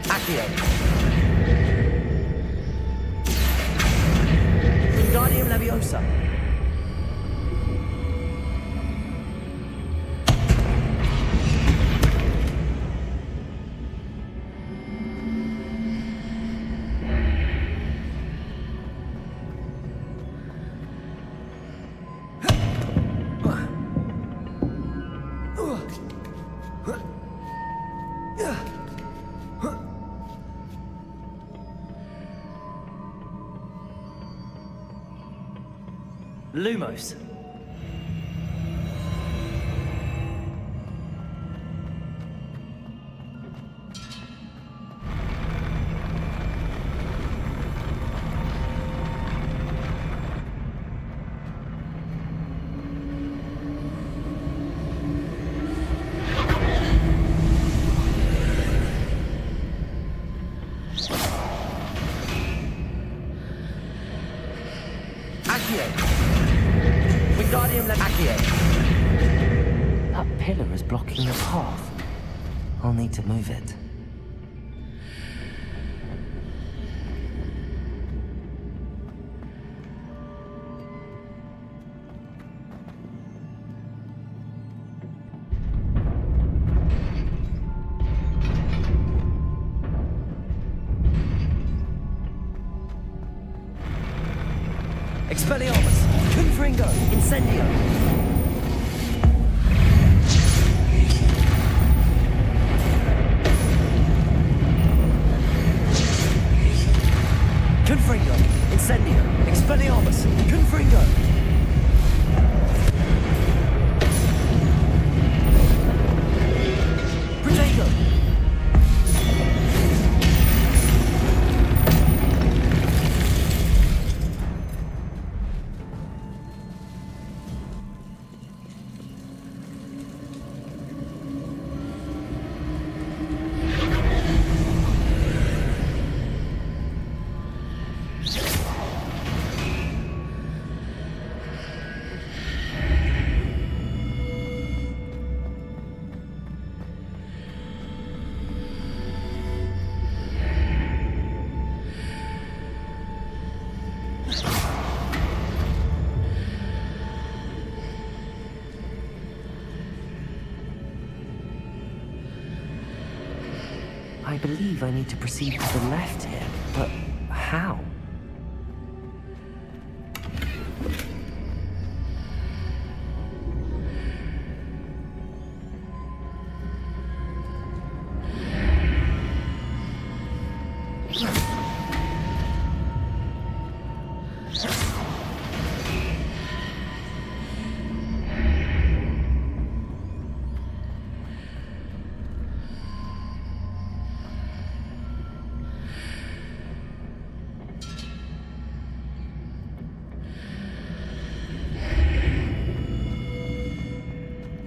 Accio! Wingardium Leviosa! Lumos. That pillar is blocking the path. I'll need to move it. Expelliarmus! Confringo! Incendio! Confringo! Protego! I believe I need to proceed to the left here, but how?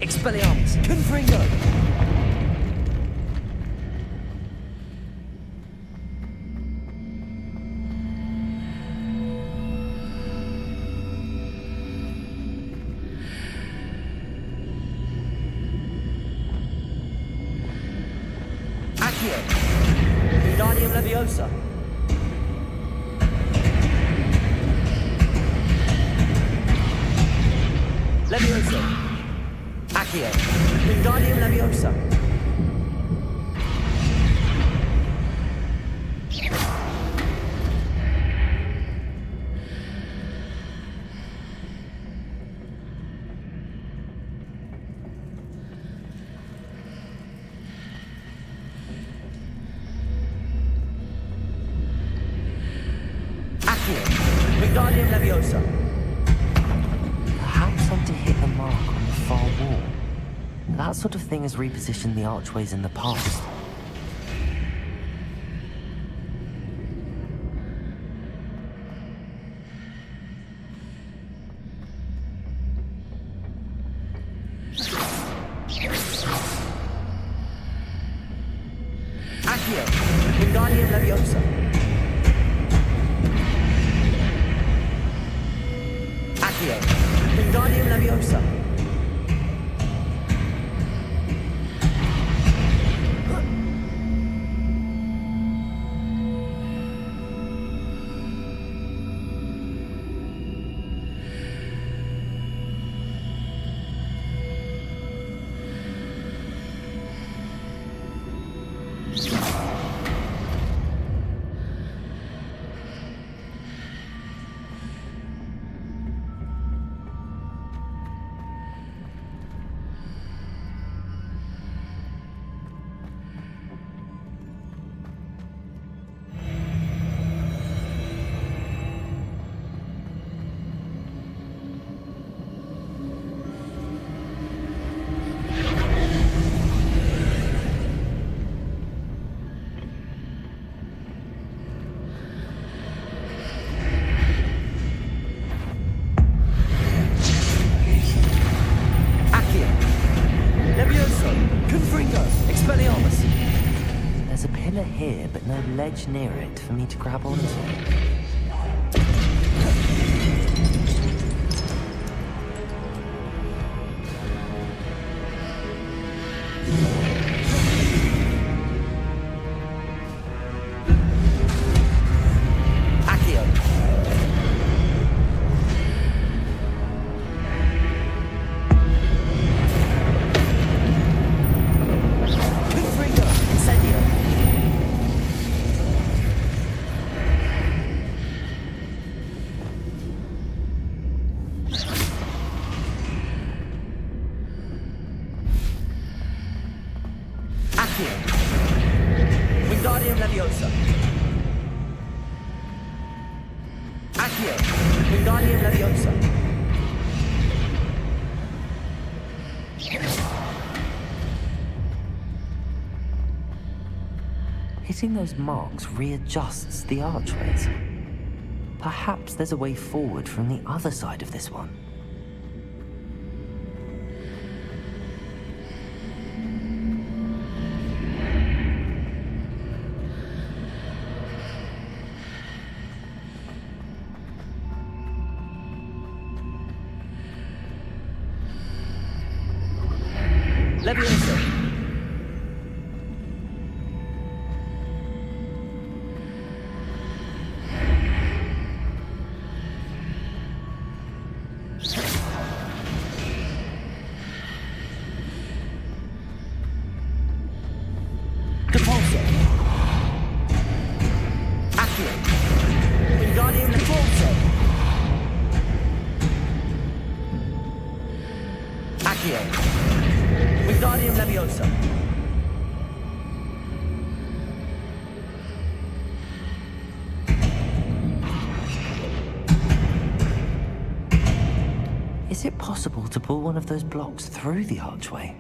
Expelliarmus! Confringo! Accio! Wingardium Leviosa! Leviosa! Accio! Wingardium Leviosa! Accio! Wingardium Leviosa! Perhaps I'm to hit the mark on the far wall. That sort of thing has repositioned the archways in the past. Accio! Wingardium Leviosa! Accio! Wingardium Leviosa! There's a pillar here, but no ledge near it for me to grab onto. Wingardium Leviosa! Accio! Wingardium Leviosa! Hitting those marks readjusts the archways. Perhaps there's a way forward from the other side of this one. Leviosa. Depulso. Accio. Wingardium Leviosa. Accio. Wingardium Leviosa. Is it possible to pull one of those blocks through the archway?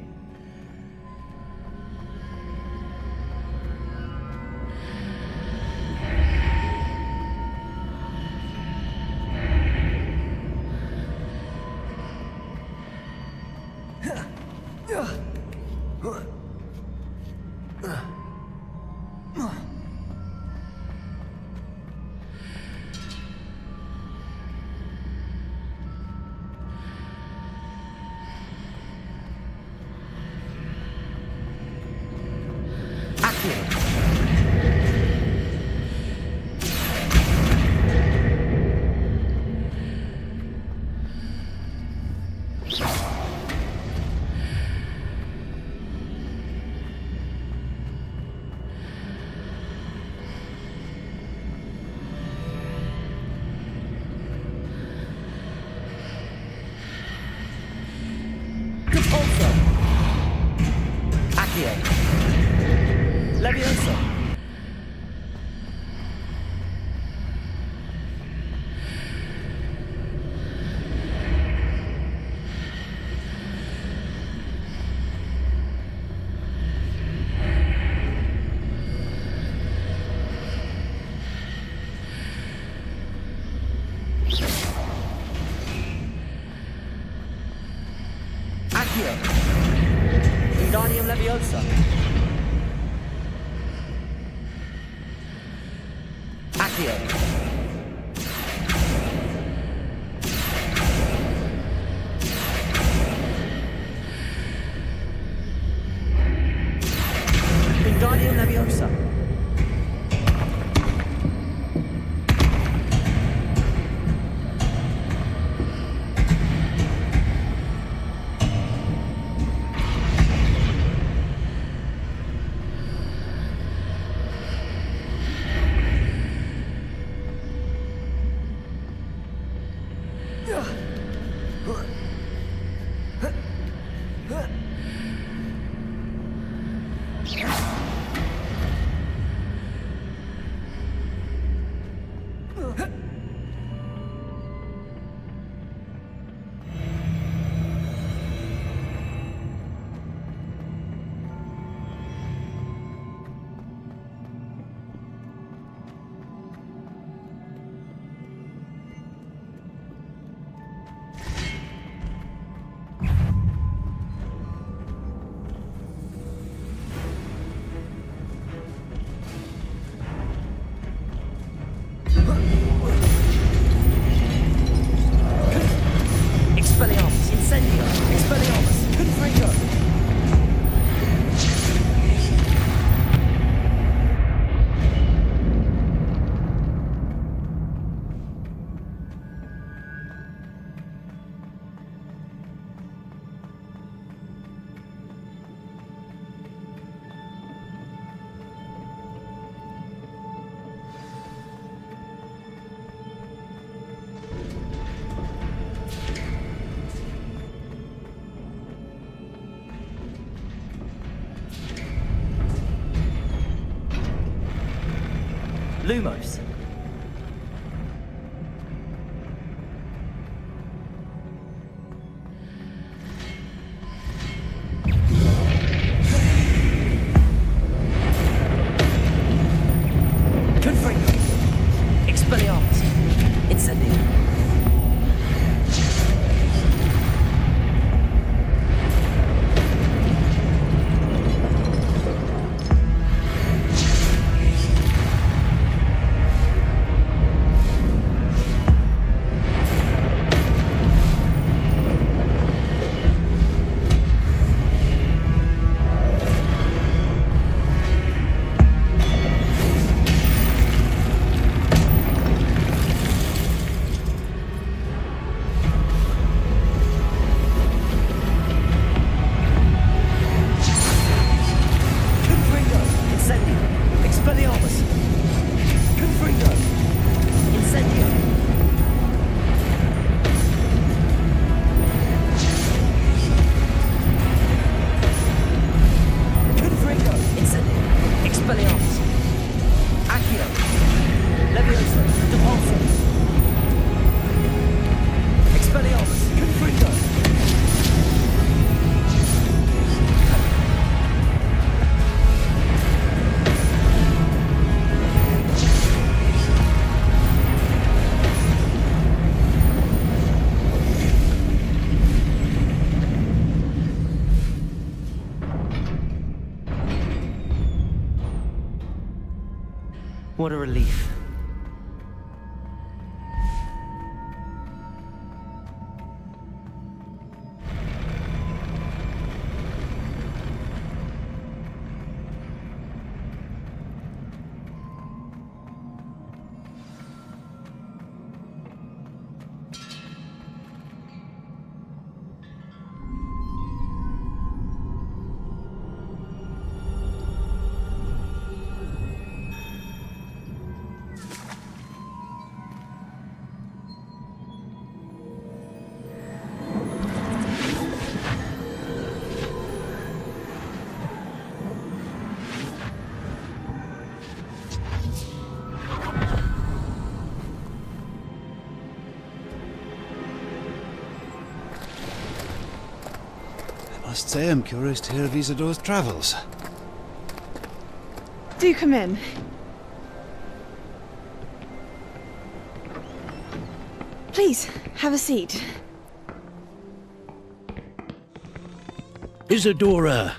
Leviosa. Accio. Wingardium Leviosa. Accio. Wingardium Leviosa. Expelliarmus, Incendio, Expelliarmus, Confringo. Lumos. Expelliarmus! Confringo! Incendio! Confringo! Incendio! Expelliarmus! Accio! Levioso! Depulso! Expelliarmus! Confringo! What a relief. I must say I'm curious to hear of Isidore's travels. Do come in. Please, have a seat. Isadora,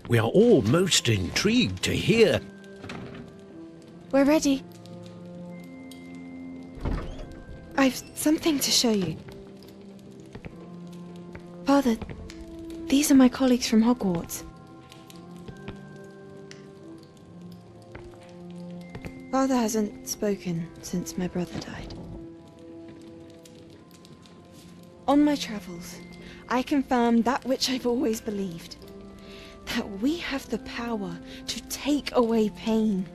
we are all most intrigued to hear. We're ready. I've something to show you. Father, these are my colleagues from Hogwarts. Father hasn't spoken since my brother died. On my travels, I confirmed that which I've always believed. That we have the power to take away pain.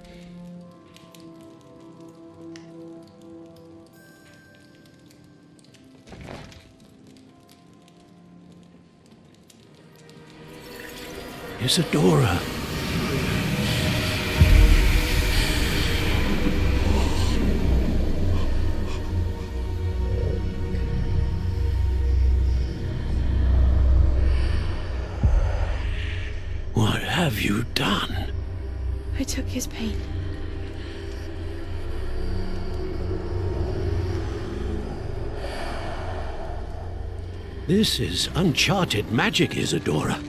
Isadora. What have you done? I took his pain. This is uncharted magic, Isadora.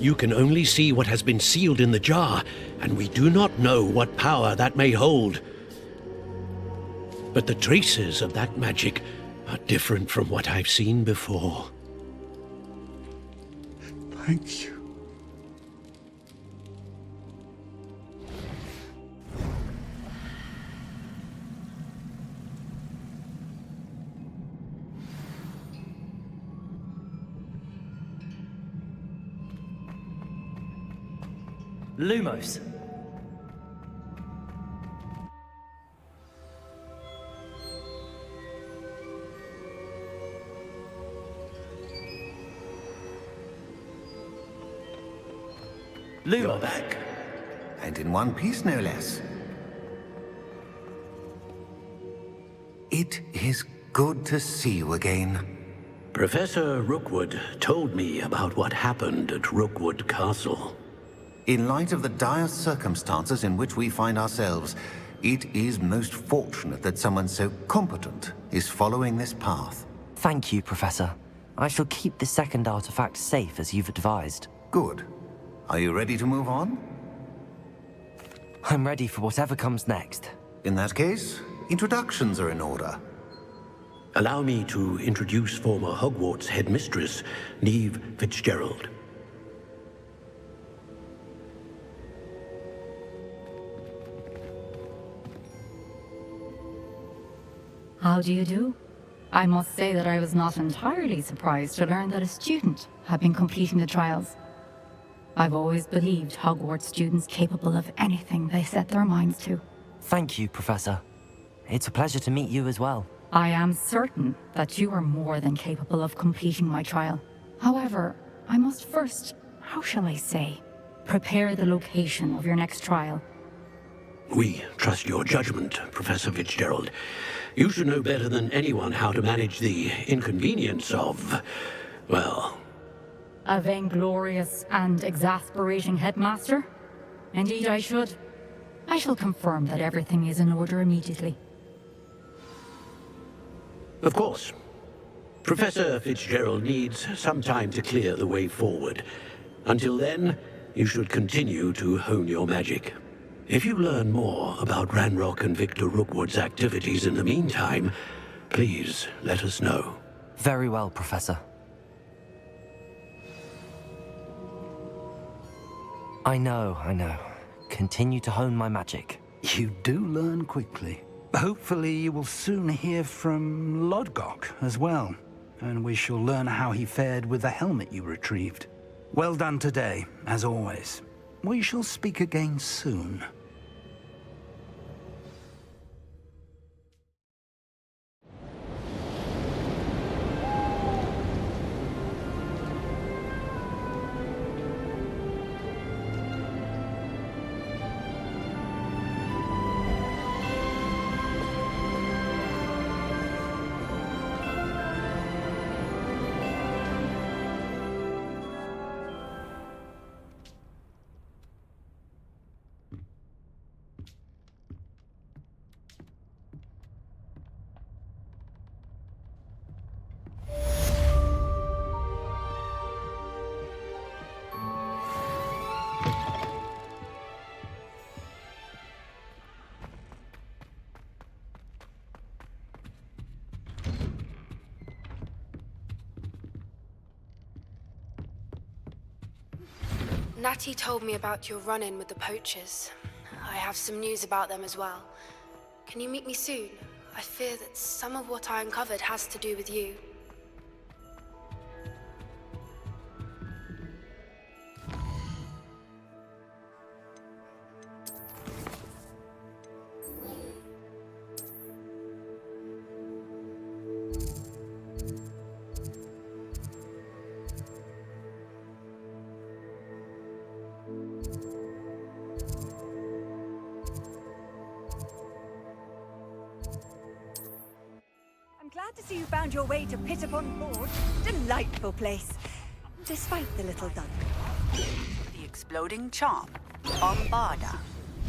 You can only see what has been sealed in the jar, and we do not know what power that may hold. But the traces of that magic are different from what I've seen before. Thank you. Lumos. You're back. And in one piece, no less. It is good to see you again. Professor Rookwood told me about what happened at Rookwood Castle. In light of the dire circumstances in which we find ourselves, it is most fortunate that someone so competent is following this path. Thank you, Professor. I shall keep the second artifact safe as you've advised. Good. Are you ready to move on? I'm ready for whatever comes next. In that case, introductions are in order. Allow me to introduce former Hogwarts headmistress, Neve Fitzgerald. How do you do? I must say that I was not entirely surprised to learn that a student had been completing the trials. I've always believed Hogwarts students capable of anything they set their minds to. Thank you, Professor. It's a pleasure to meet you as well. I am certain that you are more than capable of completing my trial. However, I must first, how shall I say, prepare the location of your next trial. We trust your judgment, Professor Fitzgerald. You should know better than anyone how to manage the inconvenience of, well... A vainglorious and exasperating headmaster? Indeed I should. I shall confirm that everything is in order immediately. Of course. Professor Fitzgerald needs some time to clear the way forward. Until then, you should continue to hone your magic. If you learn more about Ranrok and Victor Rookwood's activities in the meantime, please let us know. Very well, Professor. I know. Continue to hone my magic. You do learn quickly. Hopefully you will soon hear from Lodgok as well, and we shall learn how he fared with the helmet you retrieved. Well done today, as always. We shall speak again soon. Natty told me about your run-in with the poachers. I have some news about them as well. Can you meet me soon? I fear that some of what I uncovered has to do with you. Glad to see you found your way to Pit-upon-Forge. Delightful place, despite the little dunk. The exploding charm, Bombarda.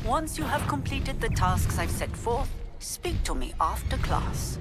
Once you have completed the tasks I've set forth, speak to me after class.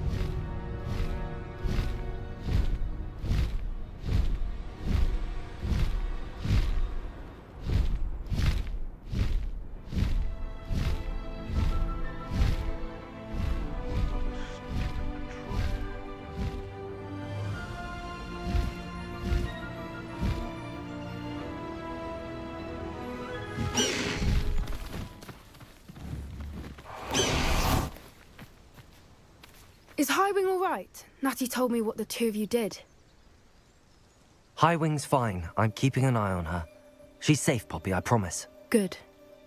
Is Highwing all right? Natty told me what the two of you did. Highwing's fine. I'm keeping an eye on her. She's safe, Poppy, I promise. Good.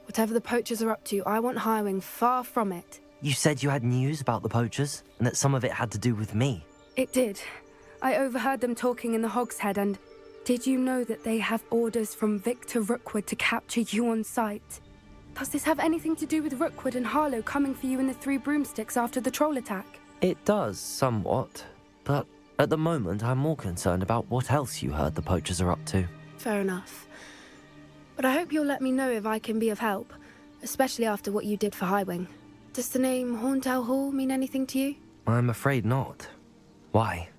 Whatever the poachers are up to, I want Highwing far from it. You said you had news about the poachers, and that some of it had to do with me. It did. I overheard them talking in the Hog's Head, and did you know that they have orders from Victor Rookwood to capture you on sight? Does this have anything to do with Rookwood and Harlow coming for you in the Three Broomsticks after the troll attack? It does, somewhat. But at the moment, I'm more concerned about what else you heard the poachers are up to. Fair enough. But I hope you'll let me know if I can be of help, especially after what you did for Highwing. Does the name Hauntow Hall mean anything to you? I'm afraid not. Why?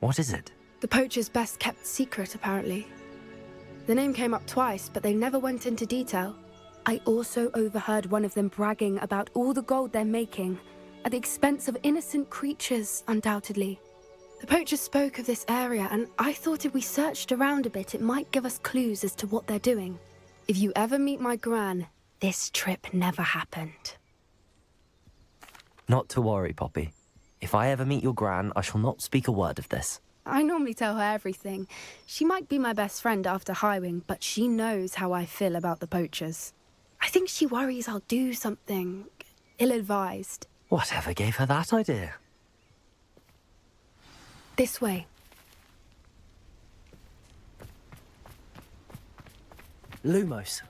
What is it? The poachers' best kept secret, apparently. The name came up twice, but they never went into detail. I also overheard one of them bragging about all the gold they're making, at the expense of innocent creatures, undoubtedly. The poachers spoke of this area, and I thought if we searched around a bit, it might give us clues as to what they're doing. If you ever meet my gran, this trip never happened. Not to worry, Poppy. If I ever meet your gran, I shall not speak a word of this. I normally tell her everything. She might be my best friend after Highwing, but she knows how I feel about the poachers. I think she worries I'll do something ill-advised. Whatever gave her that idea? This way. Lumos.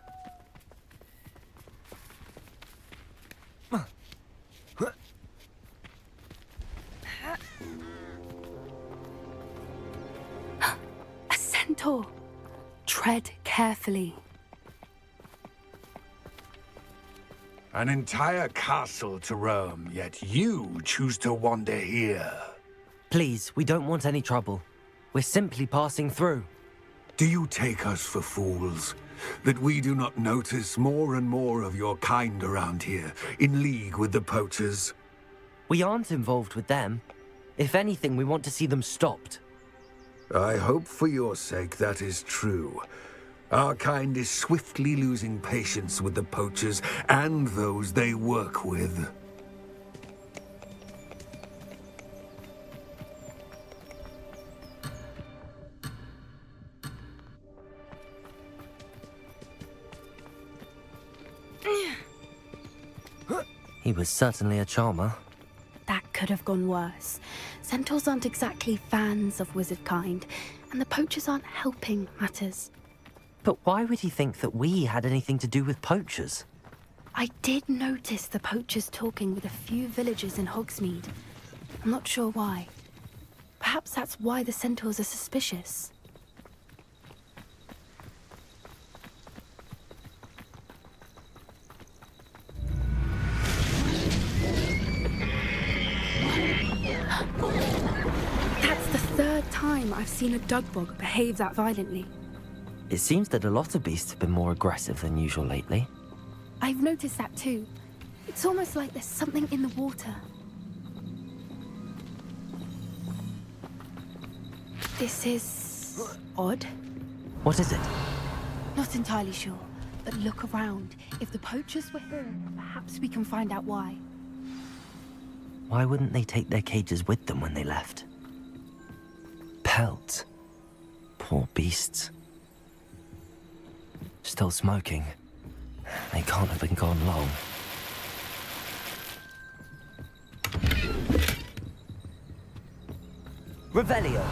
A centaur. Tread carefully. An entire castle to roam, yet you choose to wander here. Please, we don't want any trouble. We're simply passing through. Do you take us for fools? That we do not notice more and more of your kind around here, in league with the poachers? We aren't involved with them. If anything, we want to see them stopped. I hope for your sake that is true. Our kind is swiftly losing patience with the poachers and those they work with. He was certainly a charmer. That could have gone worse. Centaurs aren't exactly fans of wizard kind, and the poachers aren't helping matters. But why would he think that we had anything to do with poachers? I did notice the poachers talking with a few villagers in Hogsmeade. I'm not sure why. Perhaps that's why the centaurs are suspicious. That's the third time I've seen a dugbog behave that violently. It seems that a lot of beasts have been more aggressive than usual lately. I've noticed that too. It's almost like there's something in the water. This is odd. What is it? Not entirely sure, but look around. If the poachers were here, perhaps we can find out why. Why wouldn't they take their cages with them when they left? Pelts. Poor beasts. Still smoking. They can't have been gone long. Revelio!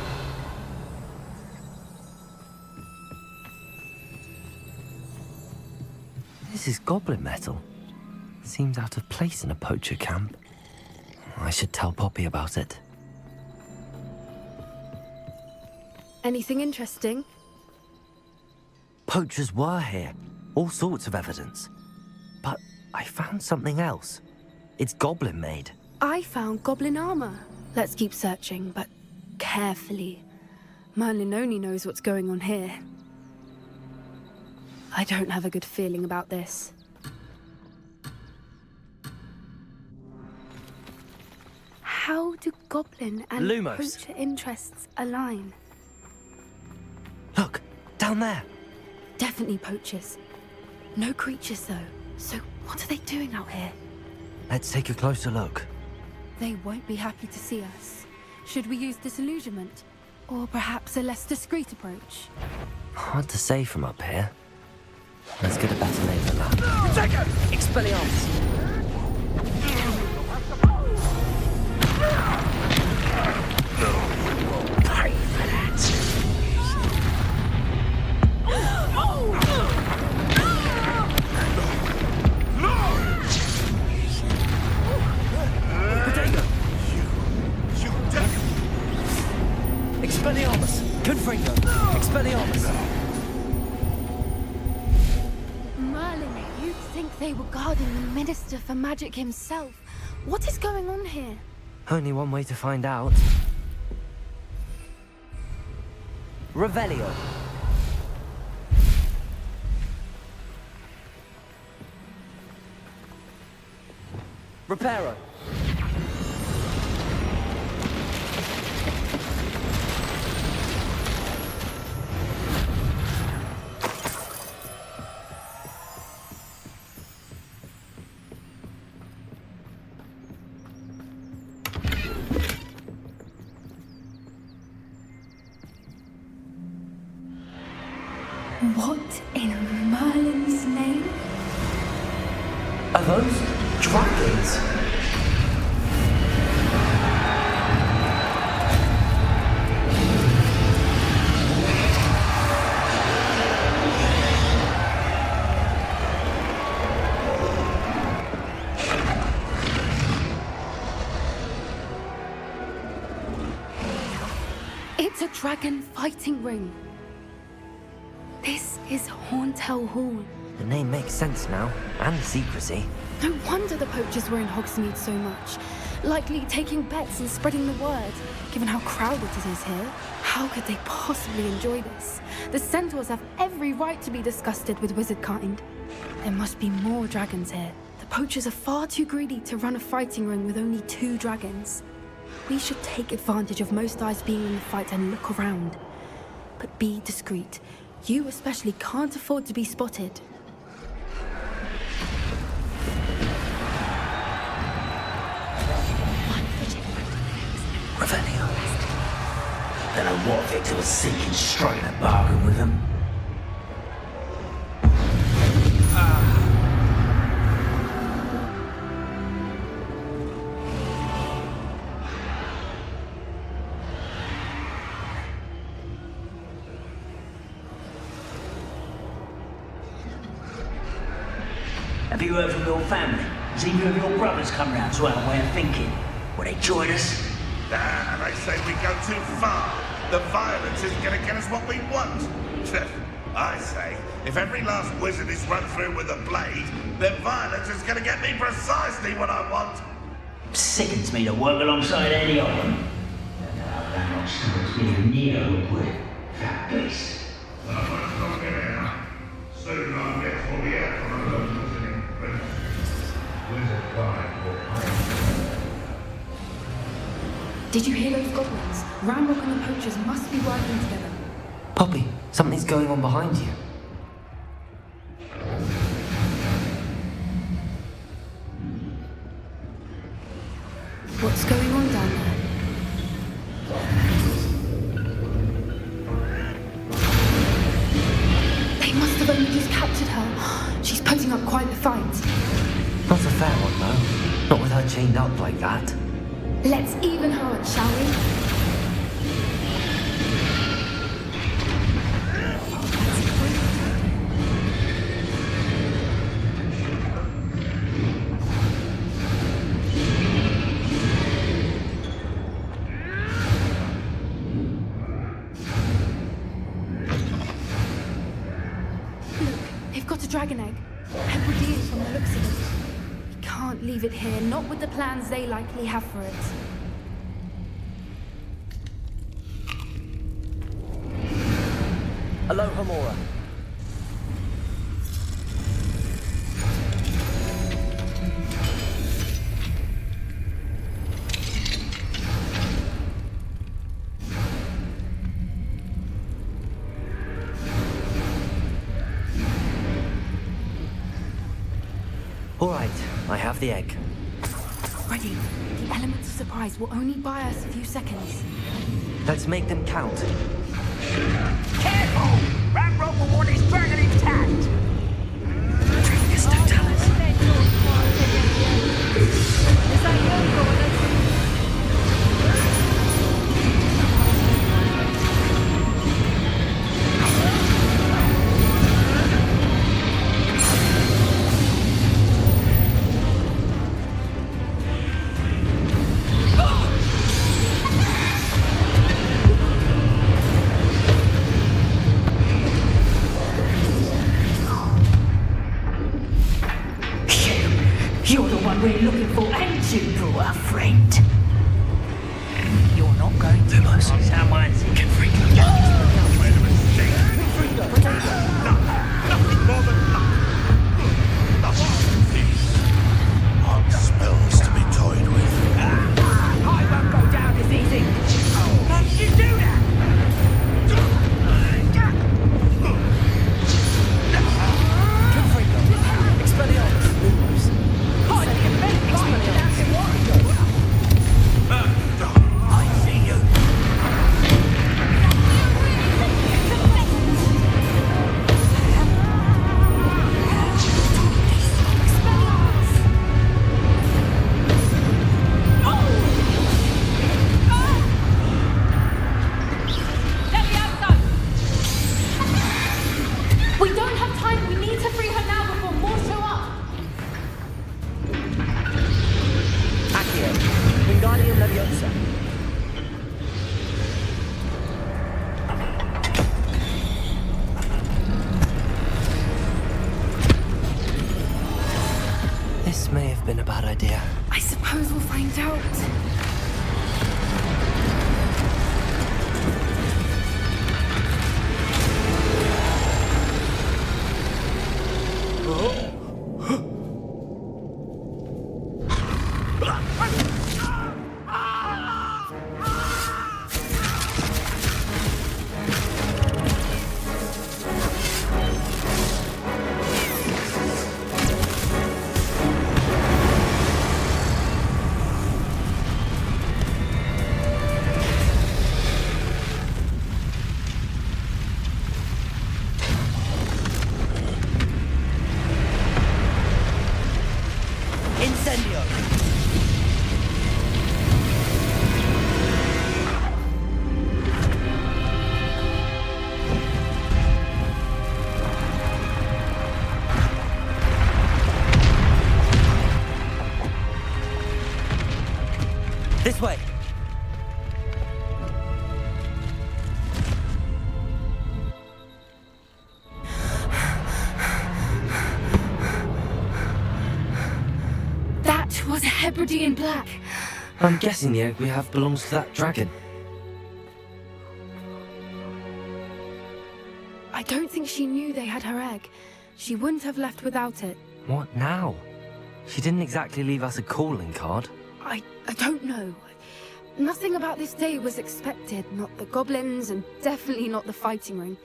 This is goblin metal. Seems out of place in a poacher camp. I should tell Poppy about it. Anything interesting? Poachers were here. All sorts of evidence. But I found something else. It's goblin-made. I found goblin armor. Let's keep searching, but carefully. Merlin only knows what's going on here. I don't have a good feeling about this. How do goblin and Lumos. poacher interests align? Look, down there. Definitely poachers. No creatures, though. So what are they doing out here? Let's take a closer look. They won't be happy to see us. Should we use disillusionment? Or perhaps a less discreet approach? Hard to say from up here. Let's get a better name than that. Take it! Expelliarmus! Pay for that! Expelliarmus! Confringo! Expelliarmus! Merlin, you'd think they were guarding the Minister for Magic himself. What is going on here? Only one way to find out. Revelio. Reparo. What in Merlin's name? Are those dragons? It's a dragon fighting ring. This is Horntail Hall. The name makes sense now, and the secrecy. No wonder the poachers were in Hogsmeade so much. Likely taking bets and spreading the word, given how crowded it is here. How could they possibly enjoy this? The centaurs have every right to be disgusted with wizard kind. There must be more dragons here. The poachers are far too greedy to run a fighting ring with only 2 dragons. We should take advantage of most eyes being in the fight and look around. But be discreet. You especially can't afford to be spotted. Revelio. Don't know what Victor was thinking, striking a bargain with them. Have you heard from your family? Has either of your brothers come round to our way of thinking? Will they join us? Nah, they say we go too far. The violence isn't going to get us what we want. I say, if every last wizard is run through with a blade, then violence is going to get me precisely what I want. Sickens me to work alongside any of them. And now Ranrok's supposed to be near Rookwood. That beast. Soon I'll get fully out from the locals in Wizard guide will Did you hear those goblins? Ranrok and the poachers must be working together. Poppy, something's going on behind you. What's going on down there? They must have only just captured her. She's putting up quite the fight. Not a fair one, though. Not with her chained up like that. Let's even her out, shall we? Dragon egg. Hebridean from the looks of it. We can't leave it here, not with the plans they likely have for it. Aloha, Mora. All right, I have the egg. Ready. The elements of surprise will only buy us a few seconds. Let's make them count. Careful! Ranrok will want his dragon intact! Treacherous, don't tell us. You're the one we're looking for, and you, poor friend. You're not going to lose someone. Confringo. Nothing more than odd spells to be toyed with. I won't go down this easy. How did you do that? This may have been a bad idea. I suppose we'll find out. This way! That was a Hebridean black. I'm guessing the egg we have belongs to that dragon. I don't think she knew they had her egg. She wouldn't have left without it. What now? She didn't exactly leave us a calling card. I don't know. Nothing about this day was expected. Not the goblins, and definitely not the fighting ring.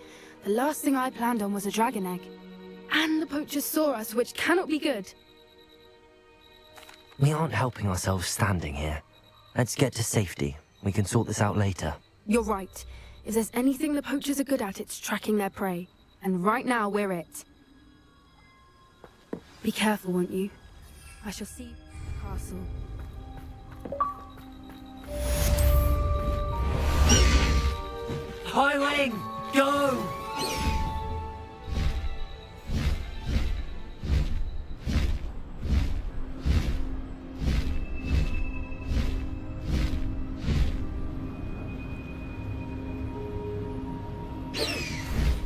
The last thing I planned on was a dragon egg. And the poachers saw us, which cannot be good. We aren't helping ourselves standing here. Let's get to safety. We can sort this out later. You're right. If there's anything the poachers are good at, it's tracking their prey. And right now, we're it. Be careful, won't you? I shall see you at the castle. Highwing! Go!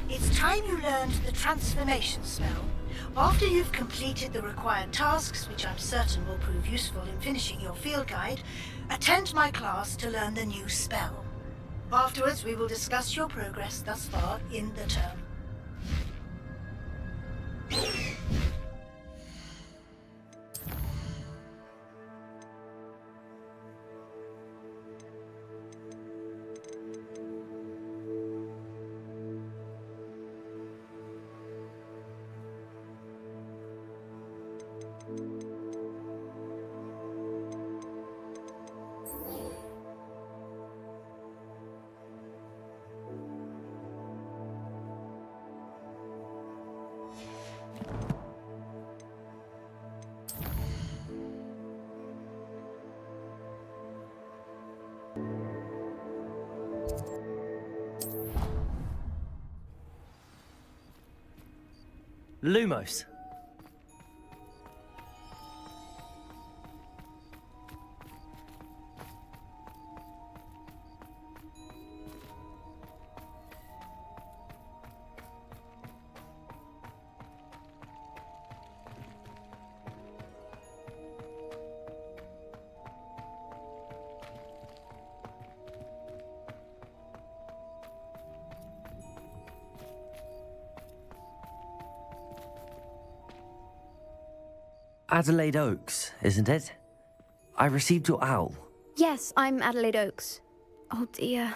It's time you learned the transformation spell. After you've completed the required tasks, which I'm certain will prove useful in finishing your field guide, attend my class to learn the new spell. Afterwards, we will discuss your progress thus far in the term. Lumos. Adelaide Oaks, isn't it? I received your owl. Yes, I'm Adelaide Oaks. Oh dear.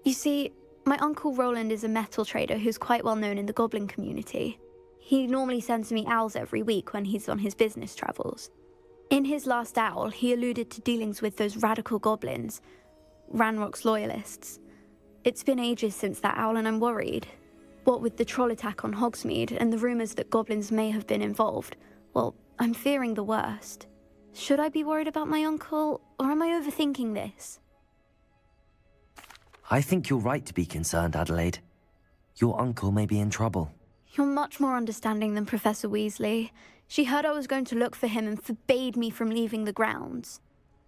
You see, my uncle Roland is a metal trader who's quite well known in the goblin community. He normally sends me owls every week when he's on his business travels. In his last owl, he alluded to dealings with those radical goblins, Ranrok's loyalists. It's been ages since that owl and I'm worried. What with the troll attack on Hogsmeade and the rumours that goblins may have been involved, well, I'm fearing the worst. Should I be worried about my uncle, or am I overthinking this? I think you're right to be concerned, Adelaide. Your uncle may be in trouble. You're much more understanding than Professor Weasley. She heard I was going to look for him and forbade me from leaving the grounds.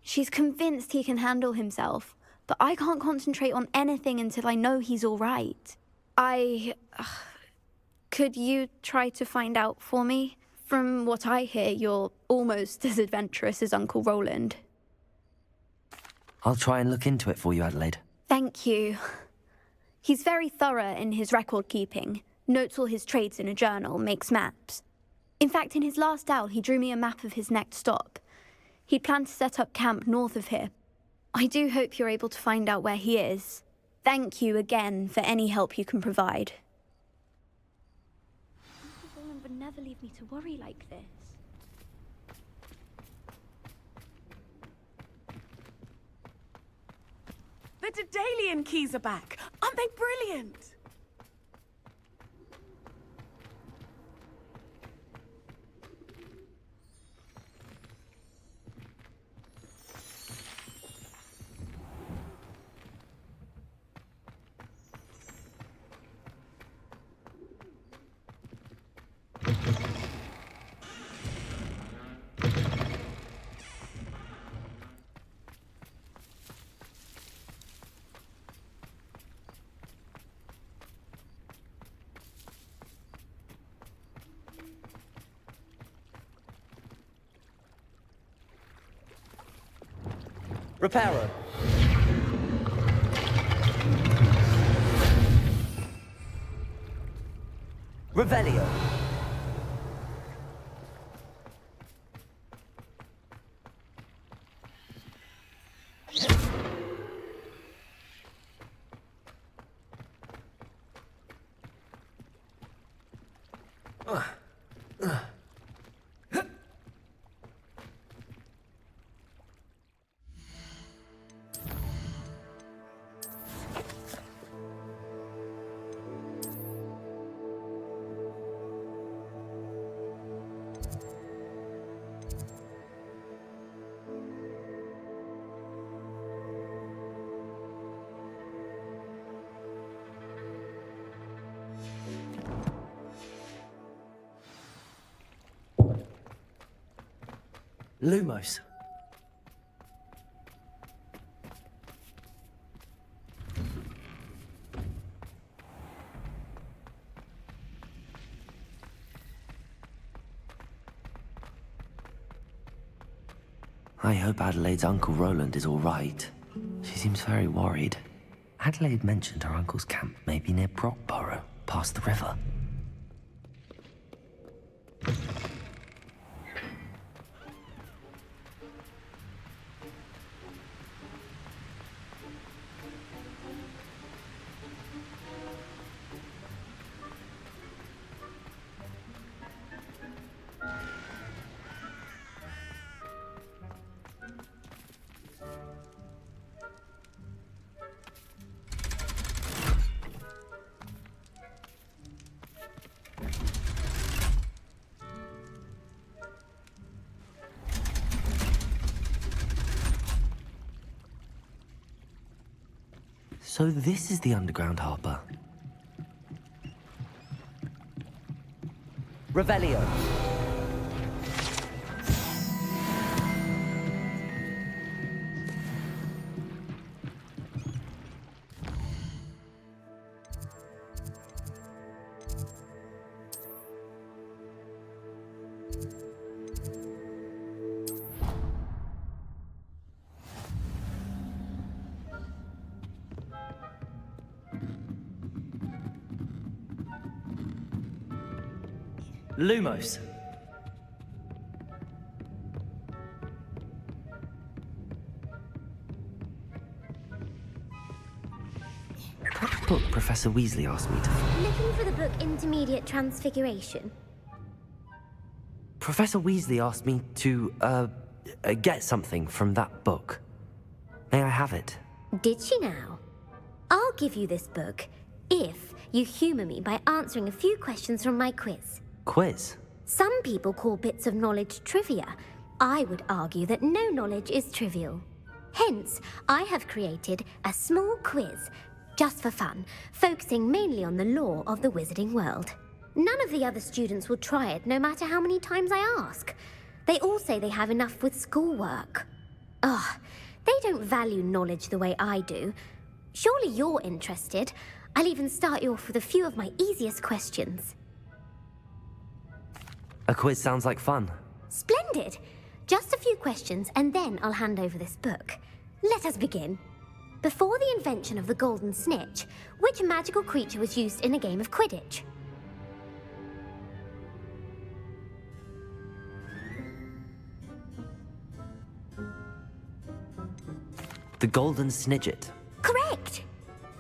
She's convinced he can handle himself, but I can't concentrate on anything until I know he's all right. Could you try to find out for me? From what I hear, you're almost as adventurous as Uncle Roland. I'll try and look into it for you, Adelaide. Thank you. He's very thorough in his record keeping, notes all his trades in a journal, makes maps. In fact, in his last owl, he drew me a map of his next stop. He planned to set up camp north of here. I do hope you're able to find out where he is. Thank you again for any help you can provide. Uncle Roland would never leave me to worry like this. The Daedalian keys are back. Aren't they brilliant? Reparo. Revelio. Lumos. I hope Adelaide's Uncle Roland is all right. She seems very worried. Adelaide mentioned her uncle's camp may be near Brockborough, past the river. So this is the underground harbour. Revelio. Lumos. What book Professor Weasley asked me to find? Looking for the book Intermediate Transfiguration. Professor Weasley asked me to, get something from that book. May I have it? Did she now? I'll give you this book if you humor me by answering a few questions from my quiz. Quiz? Some people call bits of knowledge trivia. I would argue that no knowledge is trivial. Hence, I have created a small quiz, just for fun, focusing mainly on the lore of the wizarding world. None of the other students will try it, no matter how many times I ask. They all say they have enough with schoolwork. Ugh, they don't value knowledge the way I do. Surely you're interested. I'll even start you off with a few of my easiest questions. A quiz sounds like fun. Splendid! Just a few questions and then I'll hand over this book. Let us begin. Before the invention of the golden snitch, which magical creature was used in a game of Quidditch? The golden snidget. Correct!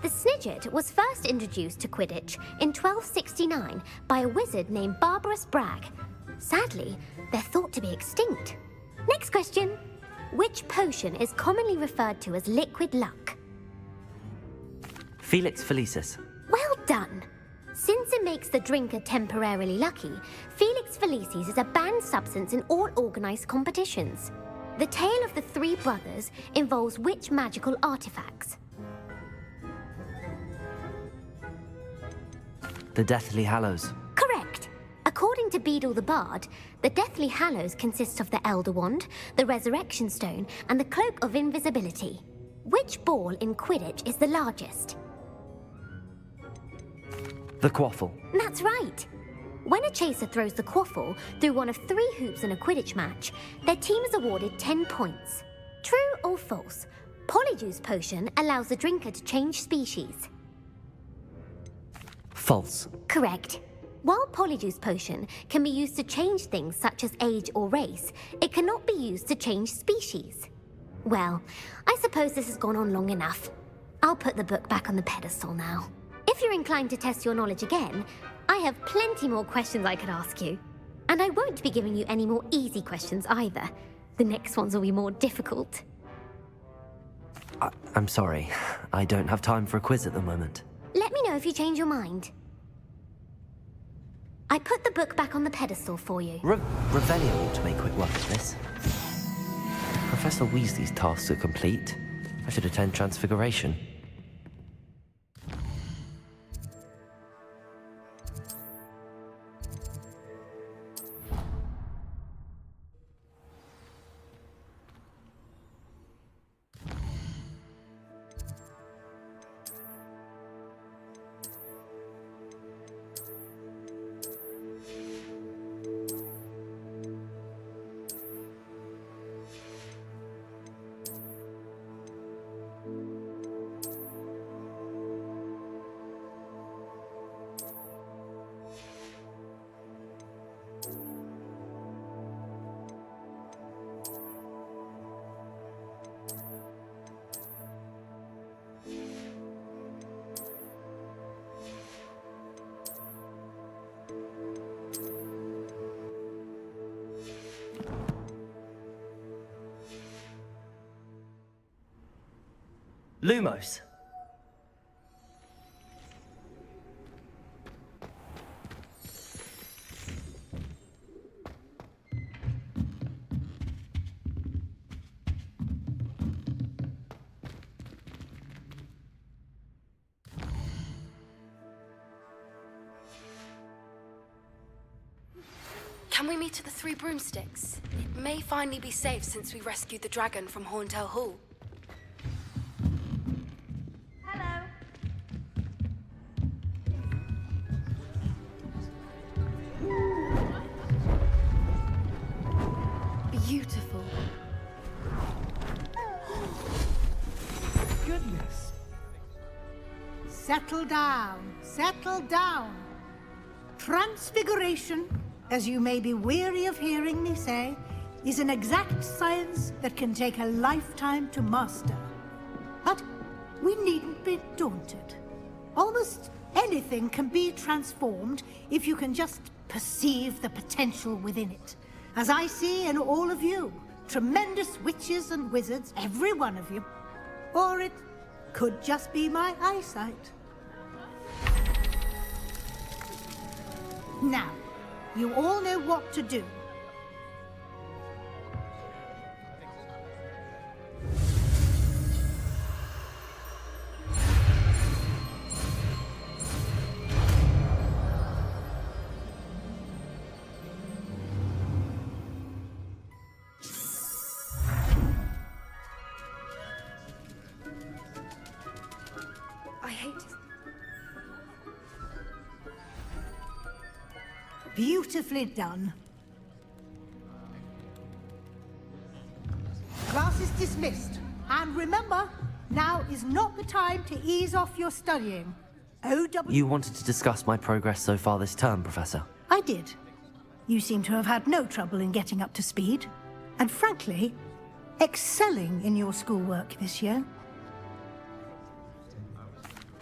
The snidget was first introduced to Quidditch in 1269 by a wizard named Barbarous Bragg. Sadly, they're thought to be extinct. Next question. Which potion is commonly referred to as liquid luck? Felix Felicis. Well done! Since it makes the drinker temporarily lucky, Felix Felicis is a banned substance in all organized competitions. The tale of the three brothers involves which magical artifacts? The Deathly Hallows. Correct! According to Beadle the Bard, the Deathly Hallows consists of the Elder Wand, the Resurrection Stone, and the Cloak of Invisibility. Which ball in Quidditch is the largest? The Quaffle. That's right! When a chaser throws the quaffle through one of 3 hoops in a Quidditch match, their team is awarded 10 points. True or false? Polyjuice Potion allows the drinker to change species. False. Correct. While Polyjuice Potion can be used to change things such as age or race, it cannot be used to change species. Well, I suppose this has gone on long enough. I'll put the book back on the pedestal now. If you're inclined to test your knowledge again, I have plenty more questions I could ask you. And I won't be giving you any more easy questions either. The next ones will be more difficult. I'm sorry. I don't have time for a quiz at the moment. Let me know if you change your mind. I put the book back on the pedestal for you. Revelio ought to make quick work of this. Professor Weasley's tasks are complete. I should attend Transfiguration. Lumos. Can we meet at the Three Broomsticks? It may finally be safe since we rescued the dragon from Horntail Hall. Beautiful. Goodness. Settle down. Settle down. Transfiguration, as you may be weary of hearing me say, is an exact science that can take a lifetime to master. But we needn't be daunted. Almost anything can be transformed if you can just perceive the potential within it. As I see in all of you, tremendous witches and wizards, every one of you. Or it could just be my eyesight. Now, you all know what to do. I hate it. Beautifully done. Class is dismissed. And remember, now is not the time to ease off your studying. You wanted to discuss my progress so far this term, Professor. I did. You seem to have had no trouble in getting up to speed. And frankly, excelling in your schoolwork this year.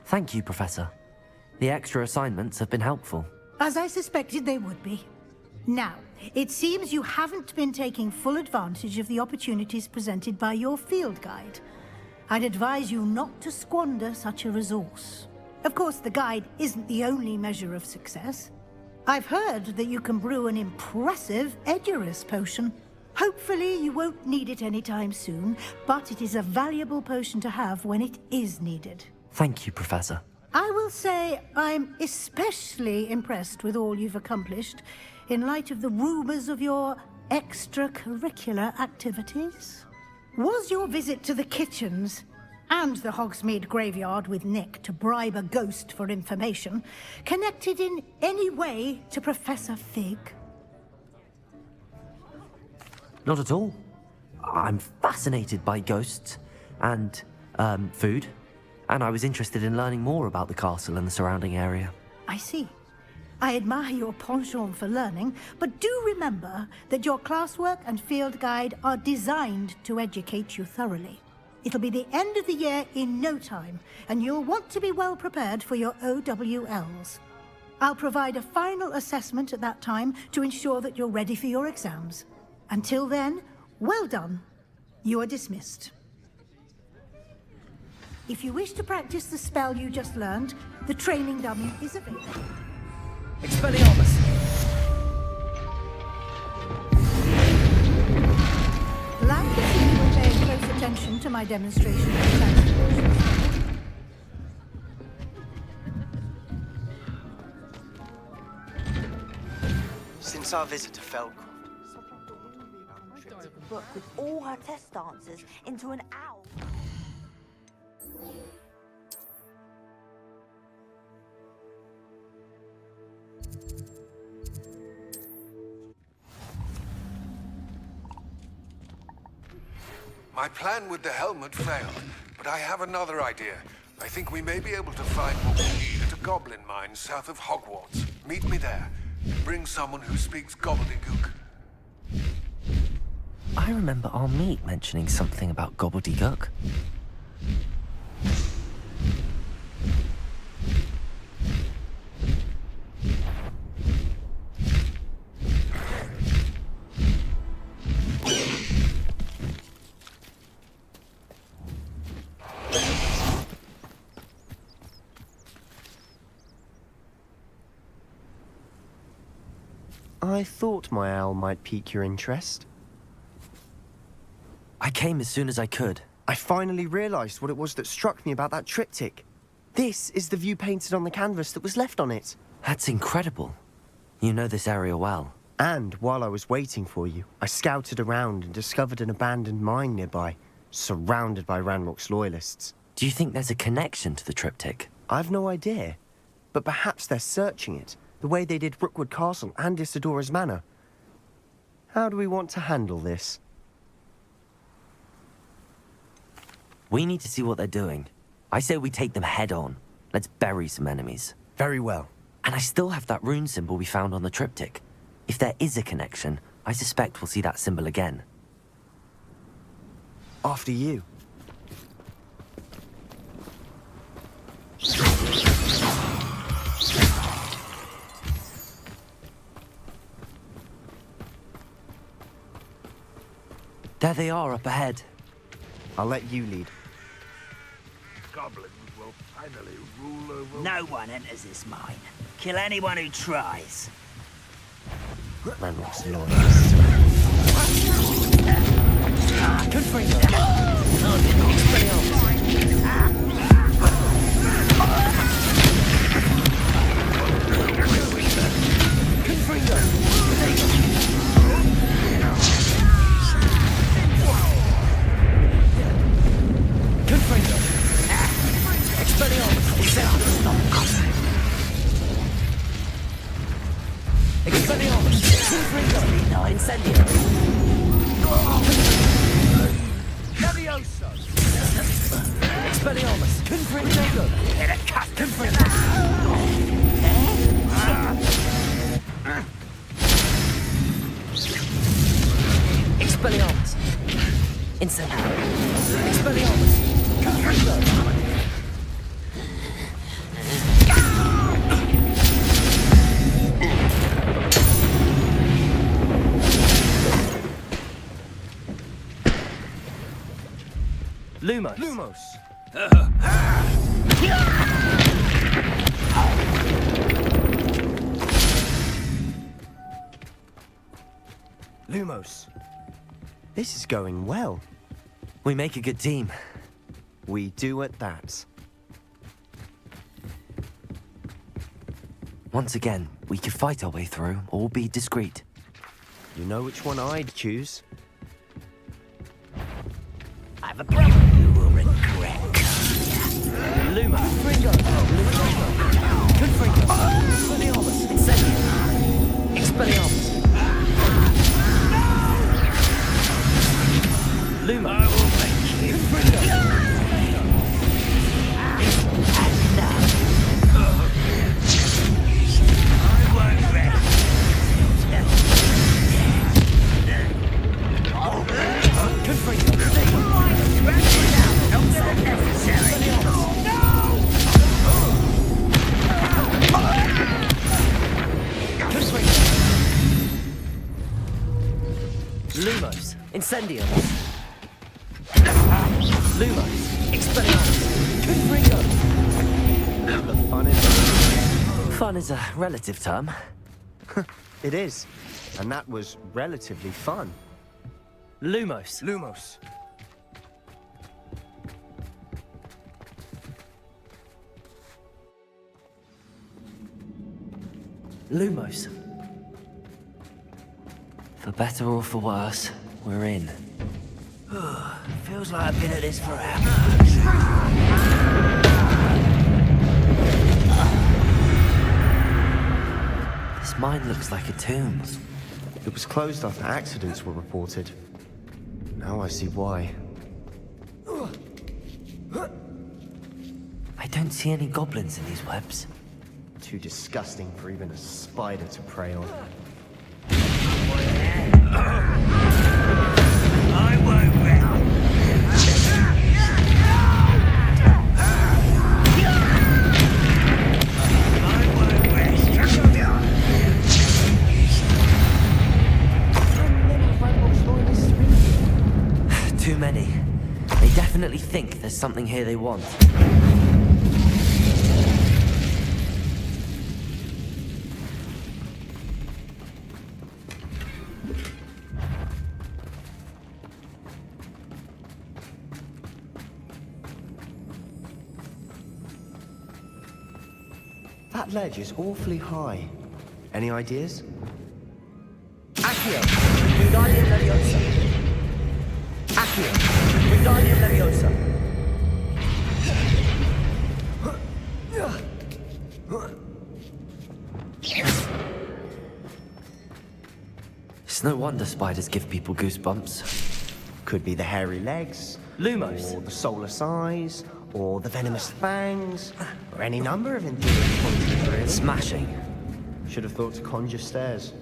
Thank you, Professor. The extra assignments have been helpful. As I suspected they would be. Now, it seems you haven't been taking full advantage of the opportunities presented by your field guide. I'd advise you not to squander such a resource. Of course, the guide isn't the only measure of success. I've heard that you can brew an impressive Treacherous potion. Hopefully you won't need it anytime soon, but it is a valuable potion to have when it is needed. Thank you, Professor. I will say I'm especially impressed with all you've accomplished in light of the rumors of your extracurricular activities. Was your visit to the kitchens and the Hogsmeade graveyard with Nick to bribe a ghost for information connected in any way to Professor Fig? Not at all. I'm fascinated by ghosts and, food, and I was interested in learning more about the castle and the surrounding area. I see. I admire your penchant for learning, but do remember that your classwork and field guide are designed to educate you thoroughly. It'll be the end of the year in no time, and you'll want to be well prepared for your OWLs. I'll provide a final assessment at that time to ensure that you're ready for your exams. Until then, well done. You are dismissed. If you wish to practice the spell you just learned, the training dummy is available. Expelliarmus! Glad to see you were paying close attention to my demonstration of the transformation spell. Since our visit to Felcroft, book with all her test answers into an owl. My plan with the helmet failed, but I have another idea. I think we may be able to find what we need at a goblin mine south of Hogwarts. Meet me there, and bring someone who speaks gobbledygook. I remember our meet mentioning something about gobbledygook. I thought my owl might pique your interest. I came as soon as I could. I finally realized what it was that struck me about that triptych. This is the view painted on the canvas that was left on it. That's incredible. You know this area well. And while I was waiting for you, I scouted around and discovered an abandoned mine nearby, surrounded by Ranrok's loyalists. Do you think there's a connection to the triptych? I've no idea, but perhaps they're searching it, the way they did Rookwood Castle and Isidora's Manor. How do we want to handle this? We need to see what they're doing. I say we take them head on. Let's bury some enemies. Very well. And I still have that rune symbol we found on the triptych. If there is a connection, I suspect we'll see that symbol again. After you. There they are up ahead. I'll let you lead. Goblins will finally rule over... No one enters this mine. Kill anyone who tries. Ranrok's loyalists. Expelliarmus! Incendio! Expelliarmus! Confringo! Lumos! Lumos! Lumos. This is going well. We make a good team. We do at that. Once again, we could fight our way through or be discreet. You know which one I'd choose? I have a problem you will regret. Luma! Fringo! Confringo! Expelliarmus! Incendio! Expelliarmus! Luma! I will make you! Confringo! And now, I won't rest. Confringo! Lumos, Incendio. Lumos, Expelliarmus. Confringo. The fun is... Fun is a relative term. It is. And that was relatively fun. Lumos. Lumos. Lumos. For better or for worse, we're in. Feels like I've been at this for hours. This mine looks like a tomb. It was closed after accidents were reported. Now I see why. I don't see any goblins in these webs. Too disgusting for even a spider to prey on. I won't rest. Too many. They definitely think there's something here they want. That ledge is awfully high. Any ideas? Accio! Wingardium Leviosa! Accio! Wingardium Leviosa! It's no wonder spiders give people goosebumps. Could be the hairy legs, Lumos, or the soulless eyes, or the venomous fangs, or any number of endearing qualities, really. Smashing. Should have thought to conjure stairs.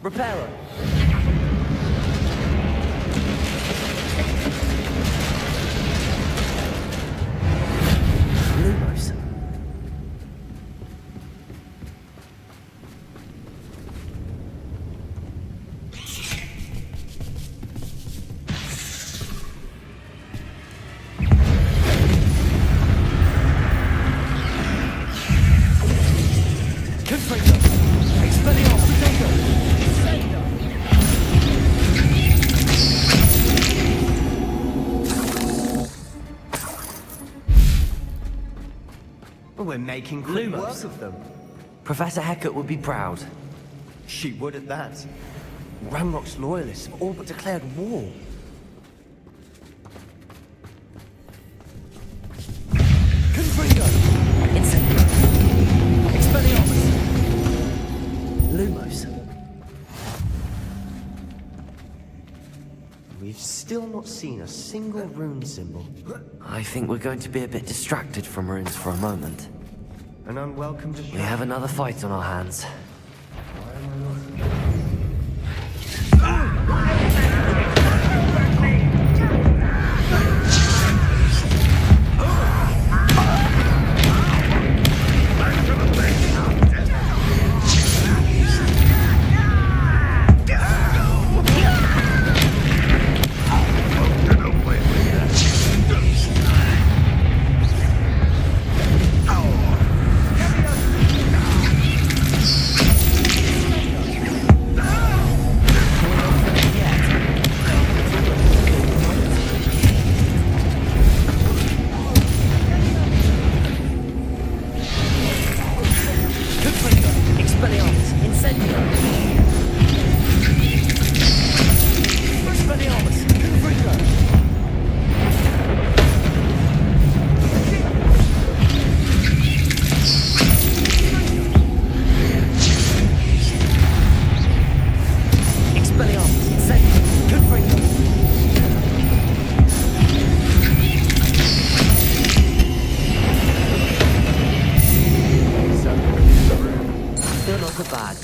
Reparo. Lumos. We're making quick work of them. Professor Hecat would be proud. She would at that. Ranrok's loyalists have all but declared war. Confringo! Incendio! Expelliarmus! Lumos. We've still not seen a single rune symbol. I think we're going to be a bit distracted from runes for a moment. An unwelcome distraction. We have another fight on our hands.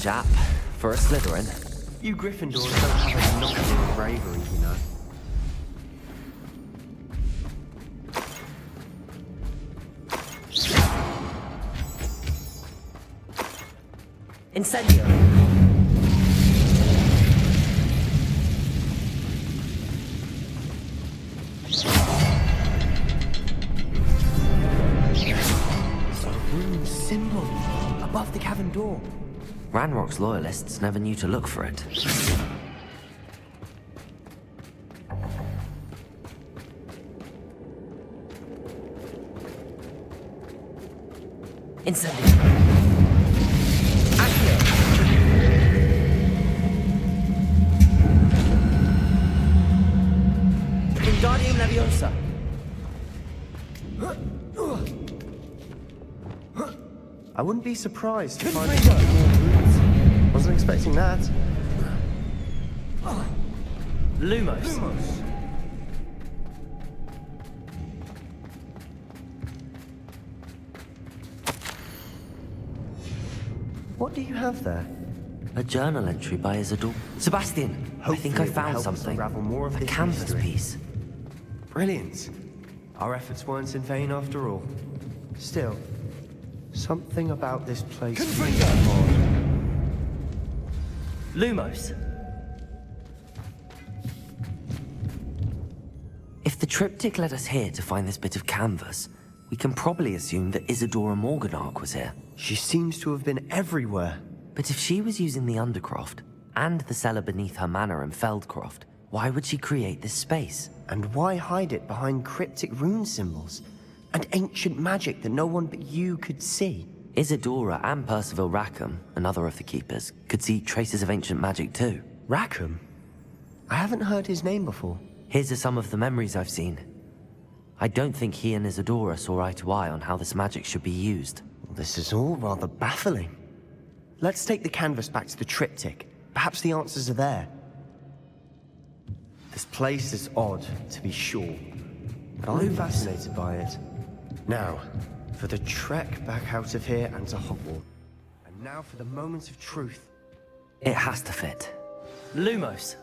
Jap, for a Slytherin. You Gryffindors don't have enough of bravery, you know. Incendio! A rune symbol above the cavern door. Ranrok's loyalists never knew to look for it. Incendio! Accio! Wingardium Leviosa! I wouldn't be surprised to find more runes. Wasn't expecting that. Lumos. What do you have there? A journal entry by Isidore. Sebastian, I think I found something. More of a this canvas mystery. piece. Brilliant. Our efforts weren't in vain after all. Still, something about this place. Lumos. If the triptych led us here to find this bit of canvas, we can probably assume that Isadora Morganark was here. She seems to have been everywhere. But if she was using the Undercroft and the cellar beneath her manor in Feldcroft, why would she create this space? And why hide it behind cryptic rune symbols and ancient magic that no one but you could see? Isadora and Percival Rackham, another of the Keepers, could see traces of ancient magic too. Rackham? I haven't heard his name before. His are some of the memories I've seen. I don't think he and Isadora saw eye to eye on how this magic should be used. Well, this is all rather baffling. Let's take the canvas back to the triptych. Perhaps the answers are there. This place is odd, to be sure, but I'm fascinated by it. Now, for the trek back out of here and to Hogwarts. And now for the moment of truth. It has to fit. Lumos.